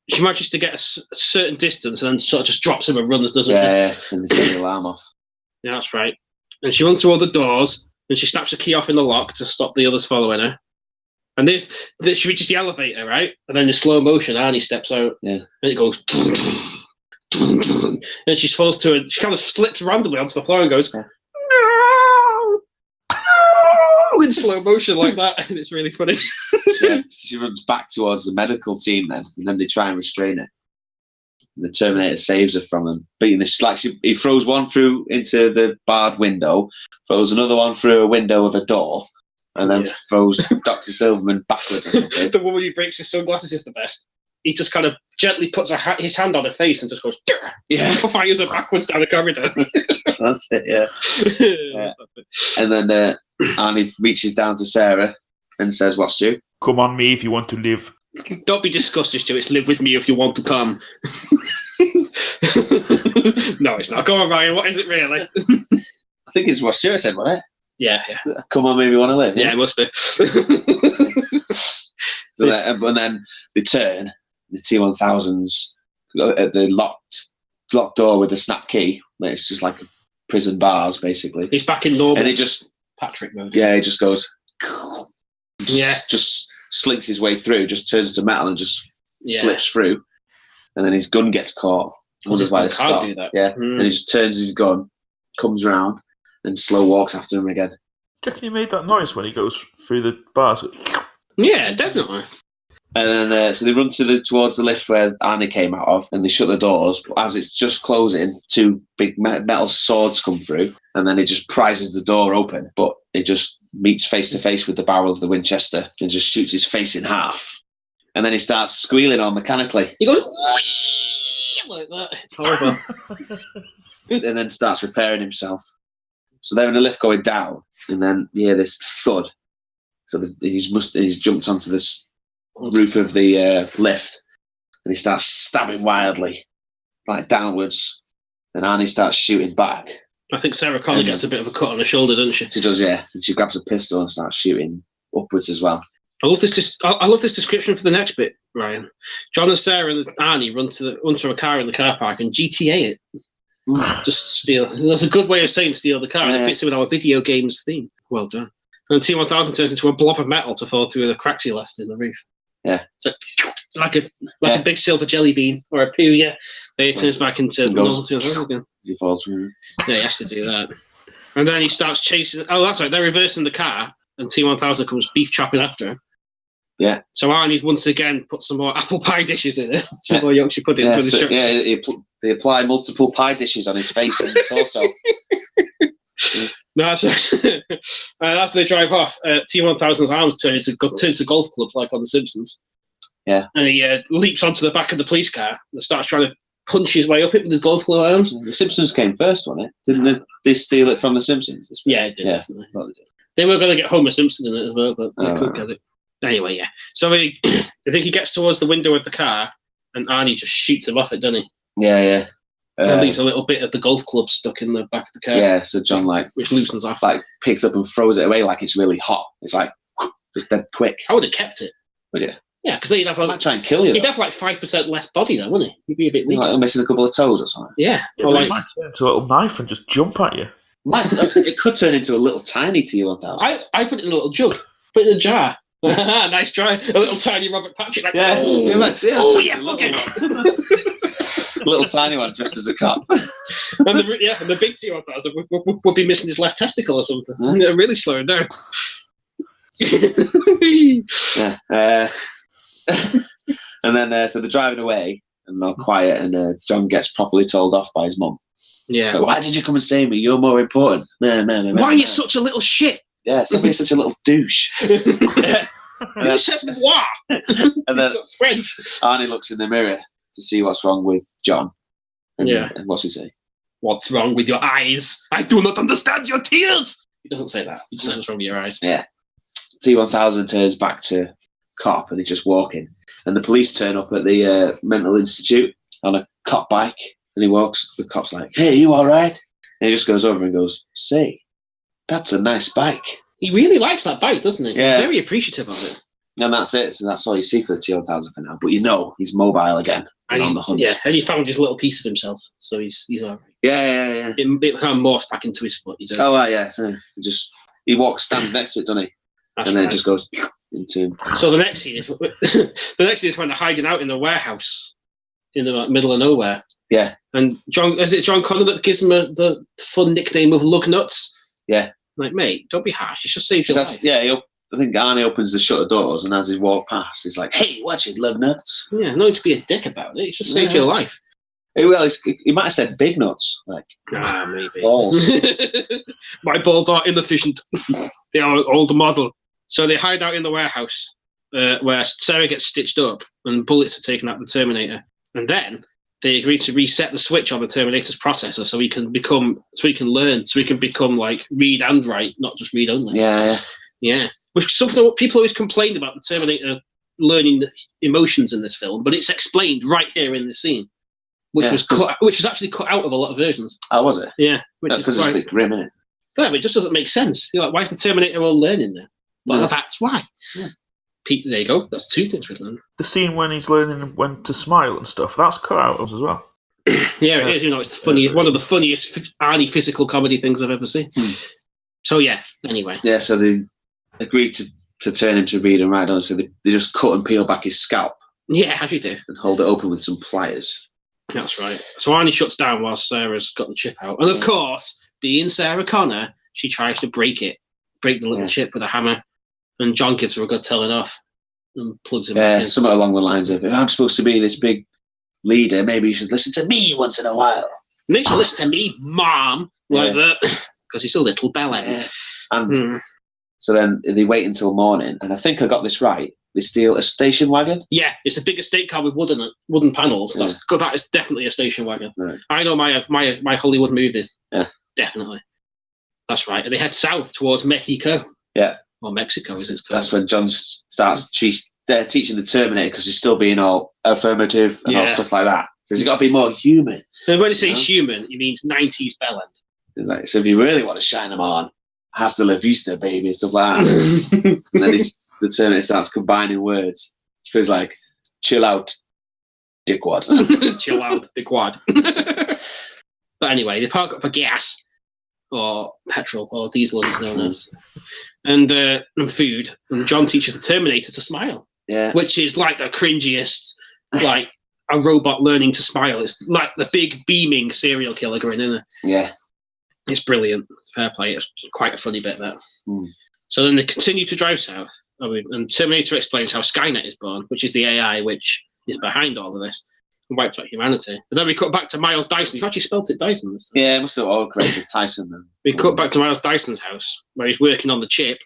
she manages to get a certain distance and then sort of just drops him and runs, doesn't she? Yeah, and they set the alarm off. Yeah, that's right. And she runs through all the doors and she snaps the key off in the lock to stop the others following her. And she reaches the elevator, right? And then in slow motion, Arnie steps out. Yeah. And it goes... and she falls to it. She kind of slips randomly onto the floor and goes... in slow motion like that, and it's really funny. Yeah, she runs back towards the medical team then, and then they try and restrain her. And the Terminator saves her from them. Beating he throws one through into the barred window, throws another one through a window of a door, and then throws Dr. Silverman backwards or something. The woman who breaks his sunglasses is the best. He just kind of gently puts his hand on her face and just goes, fires her backwards down the corridor. That's it, yeah. And then Arnie reaches down to Sarah and says, "What's Stu? Come on me if you want to live." Don't be disgusted, Stu. It's live with me if you want to come. No, it's not. Go on, Ryan. What is it really? I think it's what Stuart said, wasn't it? Yeah. Come on, maybe you want to live. Yeah, it must be. And then they turn. The T-1000s at the locked door with the snap key. It's just like prison bars, basically. He's back in normal. And he just Patrick mode. Yeah, he just goes. Just slinks his way through. Just turns into metal and just slips through. And then his gun gets caught. Wonders why they stop. Do that. Yeah, and he just turns his gun, comes round, and slow walks after him again. Do you reckon he made that noise when he goes through the bars? Yeah, definitely. And then so they run towards the lift where Arnie came out of, and they shut the doors. But as it's just closing, two big metal swords come through, and then he just prizes the door open. But it just meets face to face with the barrel of the Winchester and just shoots his face in half. And then he starts squealing all mechanically. He goes like that. It's horrible. And then starts repairing himself. So they're in the lift going down, and then you hear this thud. So he's jumped onto this roof of the lift, and he starts stabbing wildly, like downwards. And Arnie starts shooting back. I think Sarah Connor gets a bit of a cut on her shoulder, doesn't she? She does, yeah. And she grabs a pistol and starts shooting upwards as well. I love this. I love this description for the next bit, Ryan. John and Sarah and Arnie run to a car in the car park and GTA it. Just steal. That's a good way of saying steal the car, and it fits in with our video games theme. Well done. And T-1000 turns into a blob of metal to fall through the cracks he left in the roof. Yeah. So, like a big silver jelly bean or a poo, yeah. Then he turns back into normal again. He falls through. Yeah, he has to do that. And then he starts chasing. Oh, that's right. They're reversing the car, and T-1000 comes beef chopping after him. Yeah. So Arnie once again put some more apple pie dishes in it. Some more Yorkshire pudding into the shop. Yeah, they apply multiple pie dishes on his face and torso. No, that's right. And after they drive off, T-1000's arms turn to golf clubs like on The Simpsons. Yeah. And he leaps onto the back of the police car and starts trying to punch his way up it with his golf club arms. The Simpsons came first, wasn't it? Didn't they steal it from The Simpsons? Yeah, it did, definitely. They were going to get Homer Simpson in it as well, but they couldn't get it. Anyway, yeah. So I think he gets towards the window of the car, and Arnie just shoots him off it, doesn't he? Yeah. And leaves a little bit of the golf club stuck in the back of the car. Yeah, so John which loosens off. Picks up and throws it away like it's really hot. It's like just dead quick. I would have kept it. Would you? Yeah, because then he'd have might try and kill you. He'd have like 5% less body, though, wouldn't he? He'd be a bit weak. Like missing a couple of toes or something. Yeah. Or like might turn into a little knife and just jump at you. It could turn into a little tiny T-1000. I put it in a little jug. Put it in a jar. Nice try. A little tiny Robert Patrick. Like, yeah, fuck it. Little tiny one dressed as a cop. And the big T-1000 would be missing his left testicle or something. Yeah. Really slowing down. Yeah. And then so they're driving away and they're quiet, and John gets properly told off by his mum. Yeah. So, why did you come and save me? You're more important. Man. Why are you such a little shit? Yeah, somebody's such a little douche. You said moi. And then French. Arnie looks in the mirror to see what's wrong with John. And what's he say? What's wrong with your eyes? I do not understand your tears. He doesn't say that. He says what's wrong with your eyes. Yeah. T-1000 turns back to cop and he's just walking. And the police turn up at the mental institute on a cop bike. And he walks. The cop's like, "Hey, you all right?" And he just goes over and goes, "Say, that's a nice bike." He really likes that bike, doesn't he? Yeah. He's very appreciative of it. And that's it. So that's all you see for the T1000 for now. But he's mobile again and on the hunt. Yeah, and he found his little piece of himself, so he's all right. Yeah. It kind of morphs back into his foot. He's okay. Oh, right, yeah. So he walks, stands next to it, doesn't he? That's and then right. it just goes into him. So the next scene is when they're hiding out in the warehouse in the middle of nowhere. Yeah. And is it John Connor that gives him the fun nickname of Lug Nuts? Yeah. Like, mate, don't be harsh. It just saves your life. Yeah, I think Arnie opens the shutter doors, and as he walks past, he's like, "Hey, watch it, Lug Nuts." Yeah, no need to be a dick about it. It just saves your life. Well, he might have said big nuts, like maybe balls. My balls are inefficient. They are old model. So they hide out in the warehouse where Sarah gets stitched up and bullets are taken out the Terminator, and then they agree to reset the switch on the Terminator's processor so he can become like read and write, not just read only. Yeah. Which is something that people always complained about the Terminator learning emotions in this film, but it's explained right here in this scene, which was actually cut out of a lot of versions. Oh, was it? Yeah, because it's a bit grim, isn't it? Yeah, but it just doesn't make sense. You're like, why is the Terminator all learning there? Well, that's why. Yeah. There you go. That's two things we learned. The scene when he's learning when to smile and stuff, that's cut out as well. Yeah, it is. It's funny. One of the funniest Arnie physical comedy things I've ever seen. So yeah. Anyway. Yeah. So they agreed to turn him to read and write on. So they just cut and peel back his scalp. Yeah, as you do. And hold it open with some pliers. That's right. So Arnie shuts down while Sarah's got the chip out, and of course, being Sarah Connor, she tries to break the little chip with a hammer, and John gives her a good telling off and plugs him back in. Something along the lines of, if I'm supposed to be this big leader, maybe you should listen to me once in a while. Maybe you should listen to me, Mom, like that, because he's a little bellend. And so then they wait until morning, and I think I got this right. They steal a station wagon. Yeah, it's a big estate car with wooden panels. That is definitely a station wagon. Right. I know my Hollywood movie. Yeah, definitely. That's right. And they head south towards Mexico. Yeah, or Mexico as it's called. That's when John starts teaching the Terminator because he's still being all affirmative and all stuff like that. So he's got to be more human. And when he says human, he means 90s bellend. He's like, so if you really want to shine them on, hasta la vista, baby, stuff like that. And then the Terminator starts combining words. He feels like, chill out, dickwad. Chill out, dickwad. But anyway, they park up for gas, or petrol, or diesel, as it's known as, and food. And John teaches the Terminator to smile. Yeah. Which is like the cringiest, like a robot learning to smile. It's like the big beaming serial killer going in there. Yeah. It's brilliant. Fair play. It's quite a funny bit, that. Mm. So then they continue to drive south, and Terminator explains how Skynet is born, which is the AI which is behind all of this, and wipes out humanity. But then we cut back to Miles Dyson. You've actually spelt it Dyson this time. Yeah, it must have all created Tyson then. We cut back to Miles Dyson's house, where he's working on the chip.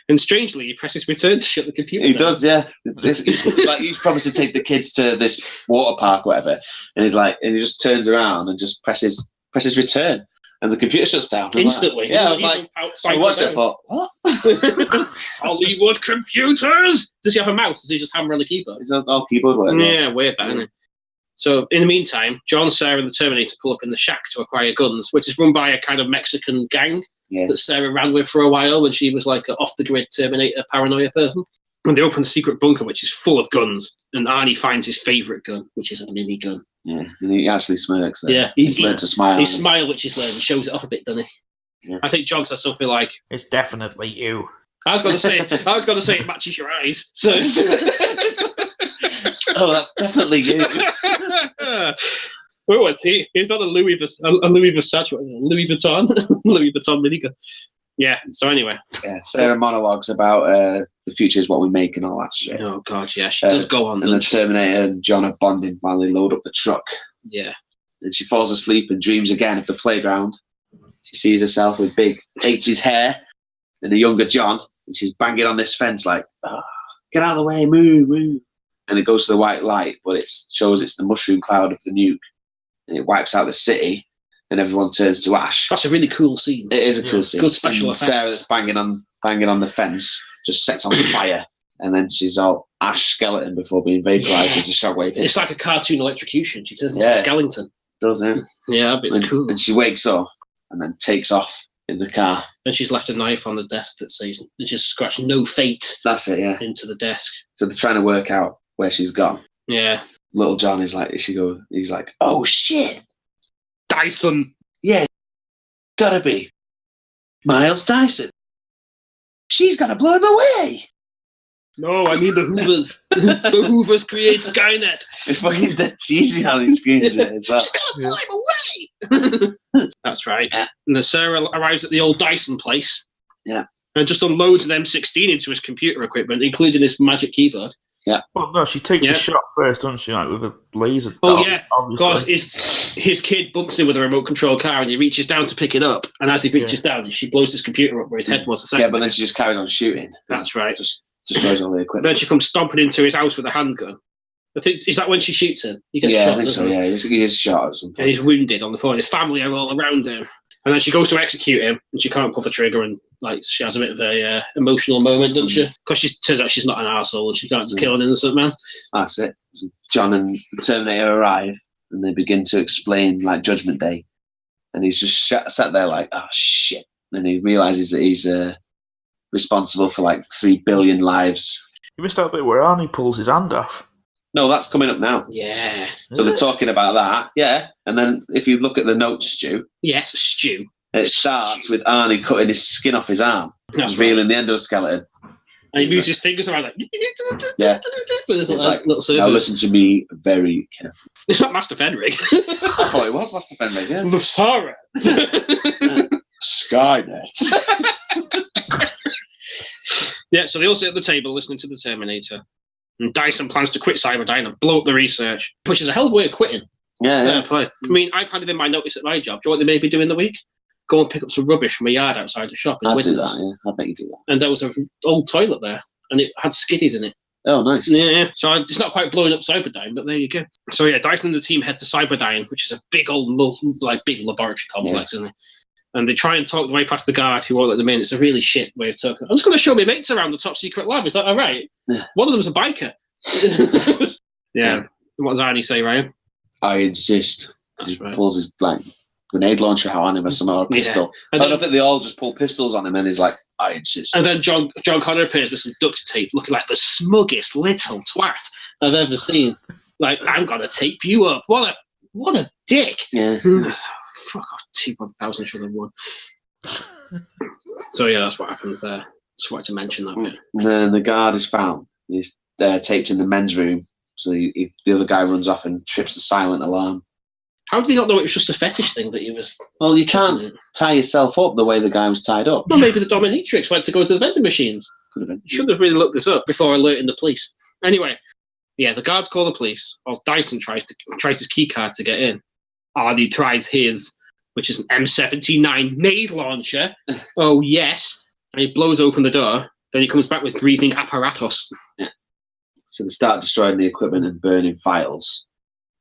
And strangely, he presses return to shut the computer He down. does, yeah. It's like he's promised to take the kids to this water park, whatever, and he just turns around and just presses return, and the computer shuts down instantly. Like, I was like, I watched it. I thought, what? Hollywood computers. Does he have a mouse? Does he just hammer on the keyboard? It's all keyboard work. Yeah, weird, that, isn't it? So in the meantime, John, Sarah, and the Terminator pull up in the shack to acquire guns, which is run by a kind of Mexican gang that Sarah ran with for a while when she was like an off-the-grid Terminator paranoia person. And they open a secret bunker, which is full of guns. And Arnie finds his favourite gun, which is a minigun. Yeah, and he actually smirks there. Yeah, he's learned to smile. He smile, which is learned, shows it off a bit, doesn't he? Yeah. I think John says something like, "It's definitely you." I was going to say it matches your eyes. So. Oh, that's definitely you. Where was he? He's not a Louis Vuitton minigun. Yeah. So anyway. Yeah. Sarah monologues about the future is what we make and all that shit. Oh God, yeah. She does go on. And the Terminator and John are bonding while they load up the truck. Yeah. And she falls asleep and dreams again of the playground. She sees herself with big 80s hair and a younger John, and she's banging on this fence like, "Get out of the way, move, move." And it goes to the white light, but it shows it's the mushroom cloud of the nuke. And it wipes out the city, and everyone turns to ash. That's a really cool scene. It is a cool scene. Good special effects. Sarah that's banging on the fence just sets on fire, and then she's all ash skeleton before being vaporized as a shockwave hit. It's like a cartoon electrocution. She turns into a skeleton. Does it? Yeah, but it's cool. And she wakes up and then takes off in the car. And she's left a knife on the desk that says, just scratched "No Fate" That's it, yeah. into the desk. So they're trying to work out where she's gone. Yeah. Little John is like, he's like, oh shit, Dyson. yeah, gotta be Miles Dyson. She's gonna blow him away. No, I mean the Hoovers. The Hoovers create Skynet. It's fucking dead cheesy how he screams it as well. She's gonna blow him away. That's right. Yeah. And then Sarah arrives at the old Dyson place. Yeah. And just unloads an M16 into his computer equipment, including his magic keyboard. Well, no, she takes Yeah. a shot first, doesn't she? Like with a laser. Oh, dart, yeah. obviously. Of course, his kid bumps in with a remote control car and he reaches down to pick it up. And as he reaches down, she blows his computer up where his head was a second Yeah, but then ago. she just carries on shooting. That's right. Just destroys all the equipment. Then she comes stomping into his house with a handgun. I think, is that when she shoots him? He gets Yeah, shot, I think so. doesn't he? Yeah, he is shot at some And point. he's wounded on the floor. His family are all around him. And then she goes to execute him, and she can't pull the trigger, and like she has a bit of a emotional moment, doesn't she? Because she turns out she's not an arsehole, and she can't just kill an innocent man. That's it. So John and the Terminator arrive, and they begin to explain like Judgment Day, and he's just sat there like, oh shit. And he realizes that he's responsible for like 3 billion lives. You missed out the bit where Arnie pulls his hand off. No, that's coming up now. Yeah. So they're talking about that, yeah. And then if you look at the notes, Stu, Yes, Stu. it starts with Arnie cutting his skin off his arm, That's revealing the endoskeleton. And he moves his fingers around like... Yeah. With It's like, little now servos. listen to me very carefully. It's not Master Fenric. Oh, it was Master Fenric, yeah. Lusara. Skynet. Yeah, so they all sit at the table listening to the Terminator. And Dyson plans to quit Cyberdyne and blow up the research, which is a hell of a way of quitting. Yeah, Fair yeah. play. I mean, I've handed in my notice at my job. Do you know what they may be doing the week? Go and pick up some rubbish from a yard outside the shop in I'd do Widnes. that, yeah. I bet you do that. And there was an old toilet there, and it had skiddies in it. Oh, nice. Yeah, so it's not quite blowing up Cyberdyne, but there you go. So yeah, Dyson and the team head to Cyberdyne, which is a big old, big laboratory complex, isn't it? And they try and talk the way past the guard who won't let them in. It's a really shit way of talking. I'm just going to show my mates around the top secret lab. Is that all right? Yeah. One of them's a biker. Yeah. What does Arnie say, Ryan? I insist. That's He right. pulls his grenade launcher out on him or something, or a Yeah. pistol. And I don't then, think they all just pull pistols on him, and he's like, I insist. and then John Connor appears with some duct tape, looking like the smuggest little twat I've ever seen. Like, I'm going to tape you up. What a dick. Yeah. Fuck off, T1000 should have won. So yeah, that's what happens there. Just wanted to mention that bit. And then the guard is found. He's taped in the men's room. So the other guy runs off and trips the silent alarm. How did he not know it was just a fetish thing that he was... Well, you can't tie yourself up the way the guy was tied up. Well, maybe the dominatrix went to go to the vending machines. Could have been. You should have really looked this up before alerting the police. Anyway, yeah, the guards call the police, whilst Dyson tries his key card to get in. Arnie tries his, which is an M79 nade launcher. Oh, yes. And he blows open the door. Then he comes back with breathing apparatus. So they start destroying the equipment and burning files.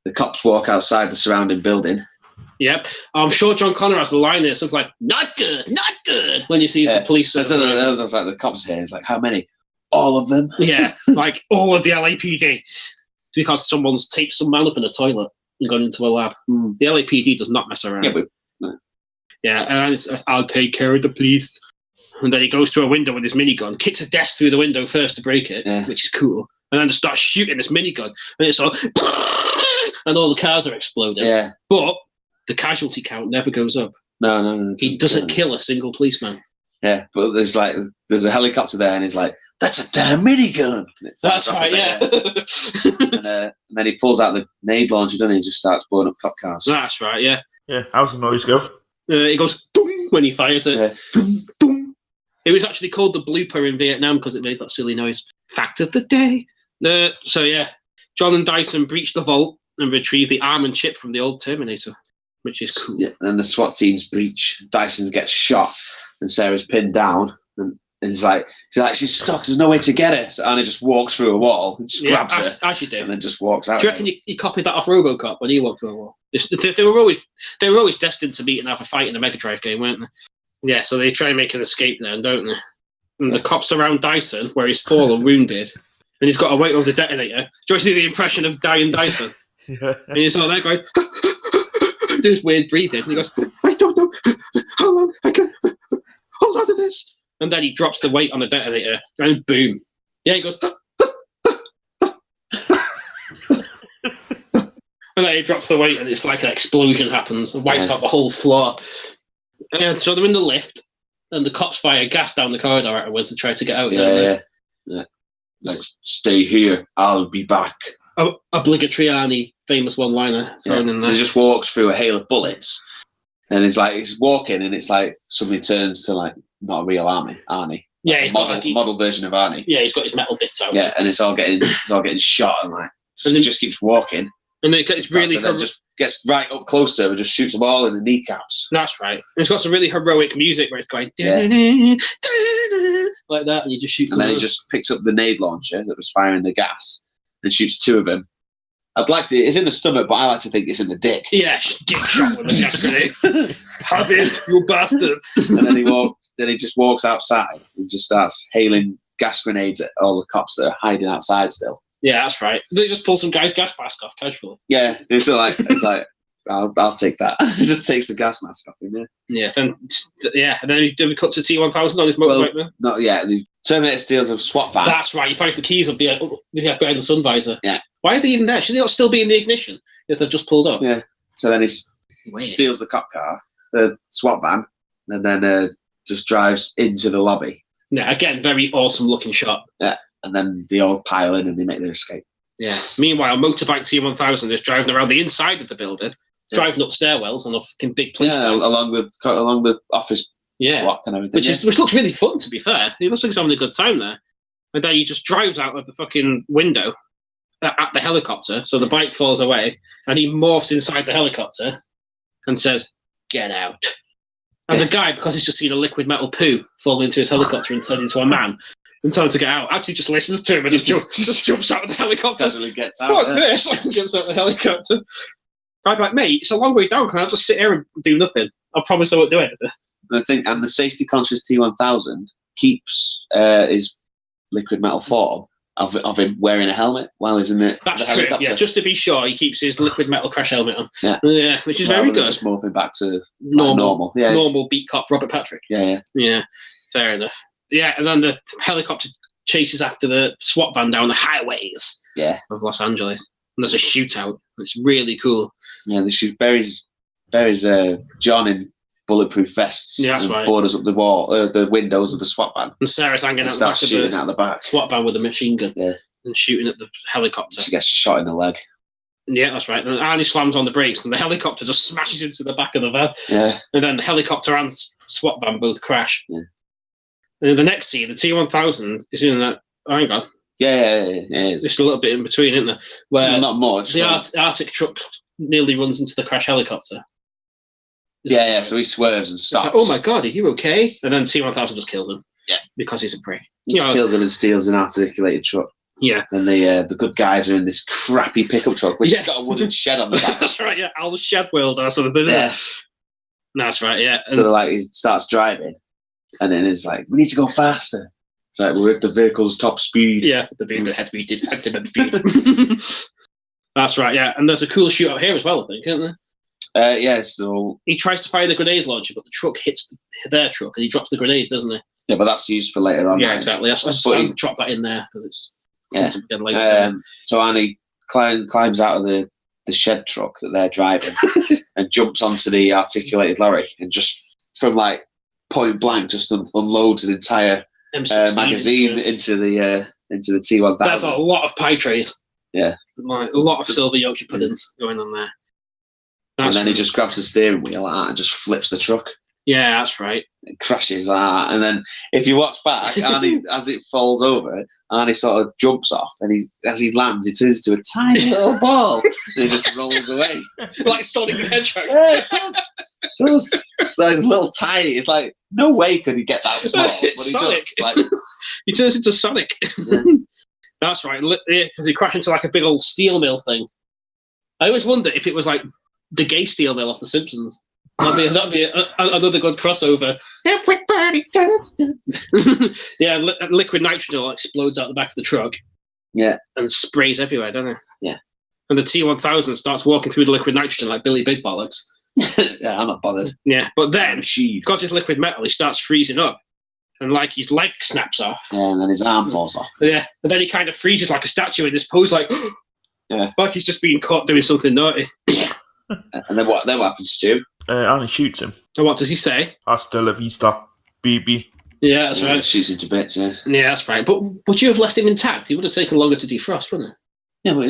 The cops walk outside the surrounding building. Yep. I'm sure John Connor has a line there, something like, not good, when you see the police. That's like the cops here. It's like, how many? All of them? Yeah, like all of the LAPD. Because someone's taped some man up in a toilet and gone into a lab. The LAPD does not mess around. Yeah, but no. Yeah, and it's, I'll take care of the police. And then he goes to a window with his minigun, kicks a desk through the window first to break it, which is cool. And then just starts shooting this minigun. And it's all... and all the cars are exploding. Yeah. But the casualty count never goes up. No. He doesn't kill a single policeman. Yeah, but there's a helicopter there, and he's like, "That's a damn minigun." That's right, yeah. And then he pulls out the nade launcher, doesn't he? And just starts blowing up cop cars. That's right, yeah. Yeah, how's the noise go? It goes boom when he fires it. Yeah. Boom, boom. It was actually called the blooper in Vietnam because it made that silly noise. Fact of the day. So yeah, John and Dyson breach the vault and retrieve the arm and chip from the old Terminator, which is cool. Yeah, and the SWAT team's breach. Dyson gets shot, and Sarah's pinned down, and she's like, she's stuck. There's no way to get her. So Annie just walks through a wall and just grabs her, as you do. and then just walks out. Do you reckon he copied that off RoboCop when he walked through a wall? They were always destined to meet and have a fight in a Mega Drive game, weren't they? Yeah, so they try and make an escape then, don't they? And the cops surround Dyson, where he's fallen wounded, and he's got to wait over the detonator. Do you see the impression of dying Dyson? Yeah. And he's all there going, do this weird breathing. And he goes, I don't know how long I can and then he drops the weight on the detonator, and boom. Yeah, he goes. And then he drops the weight, and it's like an explosion happens and wipes out the whole floor. And so they're in the lift, and the cops fire gas down the corridor afterwards to try to get out. Yeah. Like, stay here, I'll be back. Obligatory Arnie, famous one-liner thrown in there. So he just walks through a hail of bullets, and it's like he's walking, and it's like suddenly turns to like not a real Arnie. Yeah, Like model version of Arnie. Yeah, he's got his metal bits out. Yeah, and it's all getting shot, and like and he just keeps walking. And it's really then just gets right up close to him and just shoots them all in the kneecaps. That's right. And it's got some really heroic music where it's going like that, and you just shoot. And then he just picks up the nade launcher that was firing the gas and shoots two of them. It's in the stomach, but I like to think it's in the dick. Yeah, dick shot with a gas grenade. Have it, you bastard. And then he just walks outside and just starts hailing gas grenades at all the cops that are hiding outside still. Yeah, that's right. They just pull some guy's gas mask off casually. Yeah, it's like I'll take that. He just takes the gas mask off him. Yeah, and then we cut to T-1000 on his motorbike. Well, not yet. The Terminator steals a SWAT van. That's right. He finds the keys behind the sun visor. Yeah. Why are they even there? Should they not still be in the ignition if they've just pulled up? Yeah. So then he steals the cop car, the SWAT van, and then just drives into the lobby. Yeah. Again, very awesome looking shot. Yeah. And then they all pile in and they make their escape. Yeah. Meanwhile, motorbike T-1000 is driving around the inside of the building, driving up stairwells on a fucking big police bike. along the office block and everything. Which looks really fun, to be fair. He looks like he's having a good time there. And then he just drives out of the fucking window at the helicopter, so the bike falls away, and he morphs inside the helicopter and says, "Get out." And the guy, because he's just seen a liquid metal poo fall into his helicopter and turn into a man, and telling him to get out, actually just listens to him and just jumps out of the helicopter. Casually gets out. Fuck this! And jumps out of the helicopter. I'm like, mate, it's a long way down. Can I just sit here and do nothing? I promise I won't do anything. And the safety conscious T-1000 keeps his liquid metal form of him wearing a helmet while he's in the helicopter. Yeah, just to be sure, he keeps his liquid metal crash helmet on. Yeah, which is very good. Just morphing back to normal. Yeah, normal beat cop Robert Patrick. Yeah. Fair enough. Yeah, and then the helicopter chases after the SWAT van down the highways of Los Angeles. And there's a shootout. It's really cool. Yeah, they shoot buries John in bulletproof vests. Yeah, that's right. Borders up the windows of the SWAT van. And Sarah's hanging out the back. SWAT van with a machine gun. Yeah. And shooting at the helicopter. She gets shot in the leg. Yeah, that's right. And Arnie slams on the brakes, and the helicopter just smashes into the back of the van. Yeah. And then the helicopter and SWAT van both crash. Yeah. And in the next scene, the T-1000 is in that. Oh, hang on. Yeah. Just a little bit in between, isn't there? Where not much. The Arctic truck nearly runs into the crash helicopter. So he swerves and stops. Like, oh my god, are you okay? And then T-1000 just kills him. Yeah. Because he's a prick. He kills him and steals an articulated truck. Yeah. And the good guys are in this crappy pickup truck, which has got a wooden shed on the back. That's right, yeah. Al Shedworld or something. Yeah. That's right, yeah. And so he starts driving, and then it's like, we need to go faster. It's like, we're at the vehicle's top speed. Yeah, the head speed. That's right, yeah. And there's a cool shootout here as well, I think, isn't there? So he tries to fire the grenade launcher, but the truck hits their truck, and he drops the grenade, doesn't he? Yeah, but that's used for later on. Yeah, exactly. I dropped that in there because it's later. So Arnie climbs out of the shed truck that they're driving and jumps onto the articulated lorry and just from like point blank just unloads an entire magazine into the T-1000. There's a lot of pie trays. Yeah, like, a lot of silver Yorkshire puddings going on there. And then he just grabs the steering wheel and just flips the truck. Yeah, that's right. It crashes, and then if you watch back, Arnie, as it falls over, Arnie sort of jumps off, and as he lands, he turns into a tiny little ball, and he just rolls away. Like Sonic the Hedgehog. Yeah, it does. So it's little tiny. It's like, no way could he get that small, but he Sonic. does. Like, he turns into Sonic. Yeah. That's right, because he crashed into like a big old steel mill thing. I always wonder if it was like the gay steel mill off The Simpsons. That'd be another good crossover. Everybody does. Yeah, liquid nitrogen explodes out the back of the truck. Yeah. And sprays everywhere, doesn't it? Yeah. And the T-1000 starts walking through the liquid nitrogen like Billy Big Bollocks. Yeah, I'm not bothered. Yeah, but then, because it's liquid metal, he starts freezing up. and like his leg snaps off. Yeah, and then his arm falls off. Yeah, and then he kind of freezes like a statue in this pose, like like he's just being caught doing something naughty. And then what happens, Stu? Arnie shoots him. And what does he say? Hasta la vista, baby. Yeah, that's right. Shoots him to bits, yeah. Yeah, that's right. But would you have left him intact? He would have taken longer to defrost, wouldn't it? Yeah, but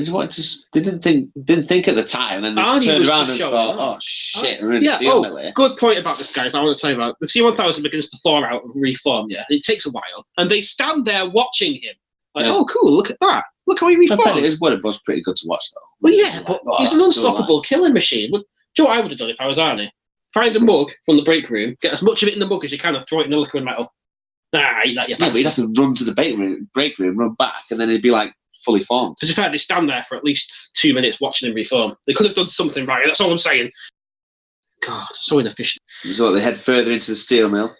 they didn't think at the time, and then Arnie they turned was around just and showing thought, up. "Oh shit, we're in a steel mill here." Good point about this, guys. I want to tell you about the T1000 begins to thaw out and reform. Yeah, it takes a while, and they stand there watching him. Like, oh, cool! Look at that! Look how he reforms. It was pretty good to watch, though. Well, yeah, but he's an unstoppable killing machine. Do you know what I would have done if I was Arnie? Find a mug from the break room, get as much of it in the mug as you can, and throw it in the liquid metal. Eat that, you but he'd have to run to the break room, run back, and then he'd be like fully formed. Because in fact, they stand there for at least 2 minutes watching him reform. They could have done something right. That's all I'm saying. God, so inefficient. So they head further into the steel mill,